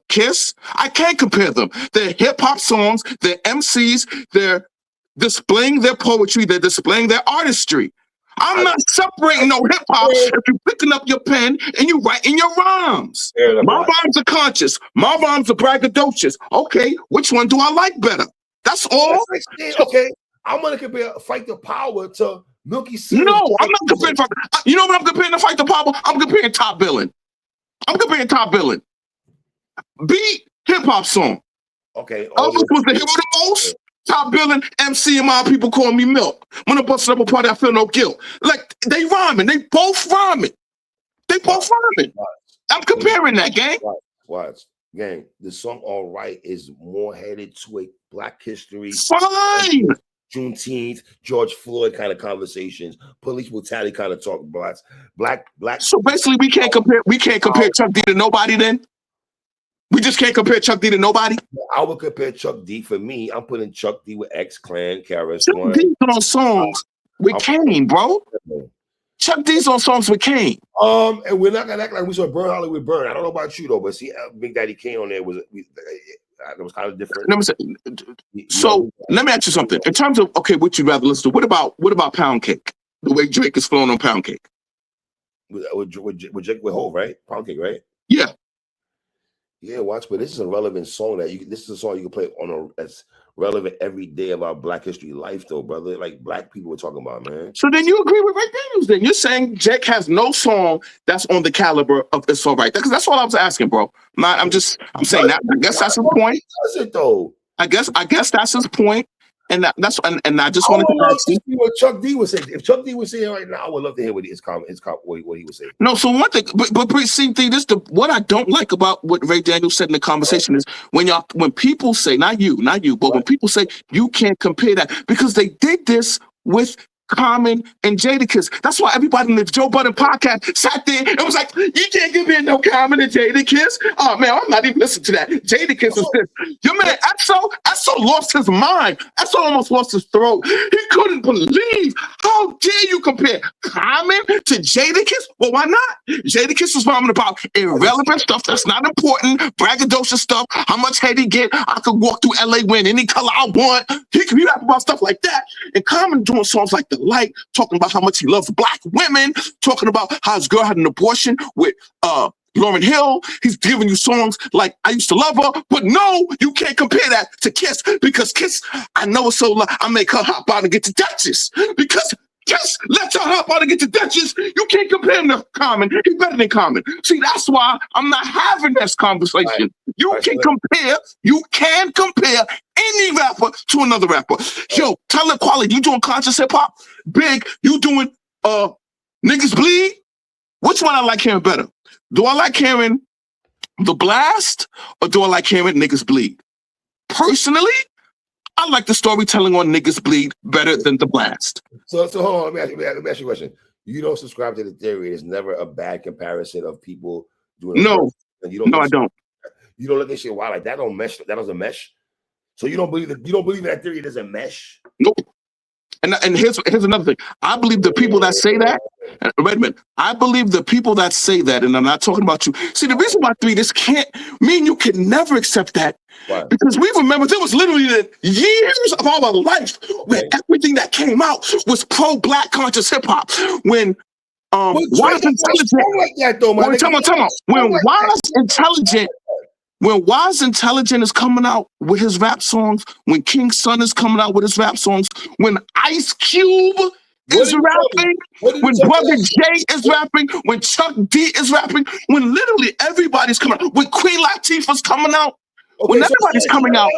Kiss. I can't compare them. They're hip-hop songs, they're MCs, they're displaying their poetry, they're displaying their artistry. I'm not separating no hip-hop if you're picking up your pen and you writing your rhymes. My rhymes are conscious. My rhymes are braggadocious. Okay, which one do I like better? That's all. Okay, I'm gonna compare Fight the Power to Milky City. No, I'm not comparing. You know what I'm comparing to Fight the Power? I'm comparing top billing. Beat hip hop song. Okay. Elvis was the hero the most. Top billing, MC and my people call me Milk. When I busted up a party, I feel no guilt. Like they rhyming. They both rhyming. I'm comparing that, gang. Watch. Gang, the song All Right is more headed to a Black history, fine, Juneteenth, George Floyd kind of conversations, police brutality kind of talk, black. So basically, we can't compare Chuck D to nobody. Then we just can't compare Chuck D to nobody. I would compare Chuck D. For me, I'm putting Chuck D with X Clan, KRS Chuck D's on songs with Kane, bro. Chuck D's on songs with Kane. And we're not gonna act like we saw Burn Hollywood Burn. I don't know about you though, but see, Big Daddy Kane on there was kind of different. Let me ask you something. In terms of what you'd rather listen to, what about Pound Cake? The way Drake is flowing on Pound Cake. With Hov, right? Pound Cake, right? Yeah. Yeah, watch, but this is a relevant song this is a song you can play that's relevant every day of our Black history life, though, brother. Like Black people we're talking about, man. So then you agree with Ray Daniels? Then you're saying Jake has no song that's on the caliber of It's All Right? Because that's all I was asking, bro. I'm saying that. I guess that's his point. Does it though? I guess that's his point. And I just wanted to ask you what Chuck D was saying. If Chuck D was saying right now, I would love to hear what he was saying. No, so one thing, but see, what I don't like about what Ray Daniels said in the conversation is when people say, not you, but when people say you can't compare that because they did this with Common and Jadakiss. That's why everybody in the Joe Budden podcast sat there and was like, you can't give me no Common and Jadakiss. Oh man, I'm not even listening to that. Jadakiss is this. Your man Exo lost his mind. Exo almost lost his throat. He couldn't believe. How dare you compare Common to Jadakiss? Well, why not? Jadakiss was rhyming about irrelevant stuff that's not important, braggadocious stuff. How much head he get? I could walk through LA wearing any color I want. He could rap about stuff like that. And Common doing songs like The Light, talking about how much he loves Black women, talking about how his girl had an abortion with Lauryn Hill. He's giving you songs like I Used to Love Her, but no, you can't compare that to Kiss because Kiss, I know it's so loud, I make her hop out and get to Duchess because Kiss lets her hop out and get to Duchess. You can't compare him to Common. He's better than Common. See, that's why I'm not having this conversation. You can compare any rapper to another rapper. Yo, Talent Quality, you doing conscious hip hop? Big, you doing Niggas Bleed? Which one I like hearing better? Do I like hearing The Blast or do I like hearing Niggas Bleed? Personally, I like the storytelling on Niggas Bleed better than The Blast. So hold on, let me ask you a question. You don't subscribe to the theory. There's never a bad comparison of people doing no, I don't. You don't look at shit. Wow, like that don't mesh. That doesn't mesh. So you don't believe that theory doesn't mesh. Nope. And here's another thing. I believe the people that say that. Wait a minute. I believe the people that say that, and I'm not talking about you. See, the reason why this can't mean you can never accept that. Why? Because we remember there was literally years of our life where everything that came out was pro-Black conscious hip hop. When Wise Intelligent, like that though, man. When Wise Intelligent is coming out with his rap songs, when King Son is coming out with his rap songs, when Ice Cube is rapping, when Brother Jay is rapping, when Chuck D is rapping, when literally everybody's coming out, when Queen Latifah's coming out, when everybody's coming out.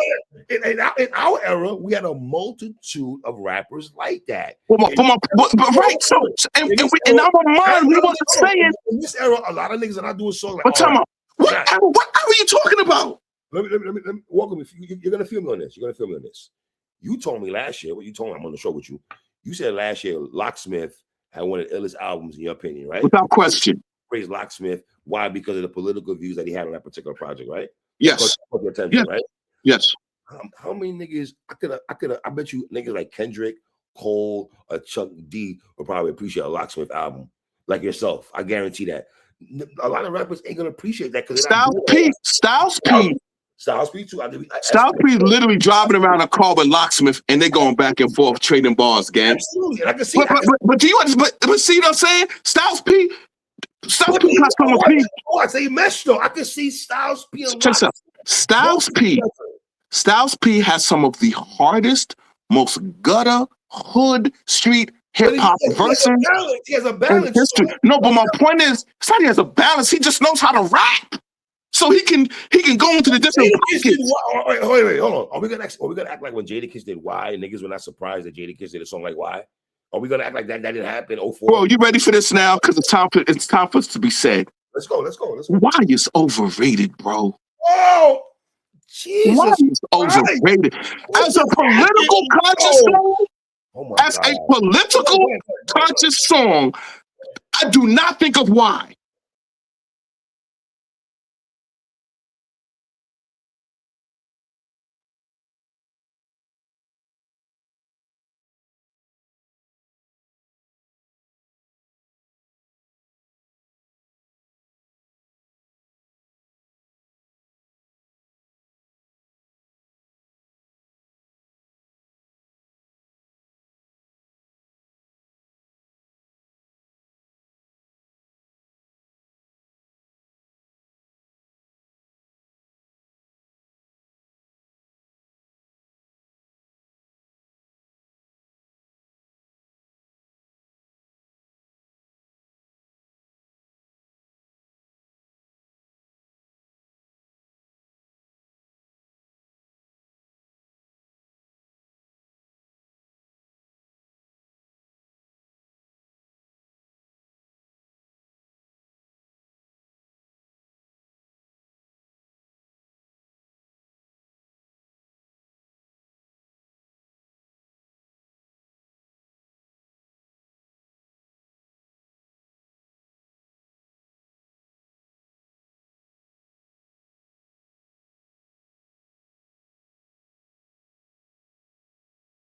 In our era, we had a multitude of rappers like that. But right, so in our mind, we wasn't saying. In this era, a lot of niggas are not doing songs like. But tell me, what are you talking about? Let me welcome you. You're gonna feel me on this. You're gonna feel me on this. You told me last year. What you told me? I'm on the show with you. You said last year Locksmith had one of the illest albums in your opinion, right? Without question. Praise Locksmith. Why? Because of the political views that he had on that particular project, right? Yes. Attention, right? Yes. How many niggas? I bet you niggas like Kendrick, Cole, or Chuck D will probably appreciate a Locksmith album like yourself. I guarantee that. A lot of rappers ain't gonna appreciate that because Styles P too. Styles P literally driving around a car with Locksmith and they going back and forth trading bars, gang. Absolutely, and I can see but do you understand? But see what I'm saying? Styles P got some of P. I say mesh though. I can see Styles P. Styles P has some of the hardest, most gutter, hood, street hip hop verses. He has a balance. No, but my point is, it's not he has a balance. He just knows how to rap, so he can go into the different pockets. Wait, hold on. Are we gonna act like when Jadakiss did Why, niggas were not surprised that Jadakiss did a song like Why? Are we gonna act like that didn't happen? 04? Bro, you ready for this now? Because it's time for us to be said. Let's go. Why is overrated, bro? Oh, Jesus! Why is overrated? As a political conscious song, a political conscious song, I do not think of Why.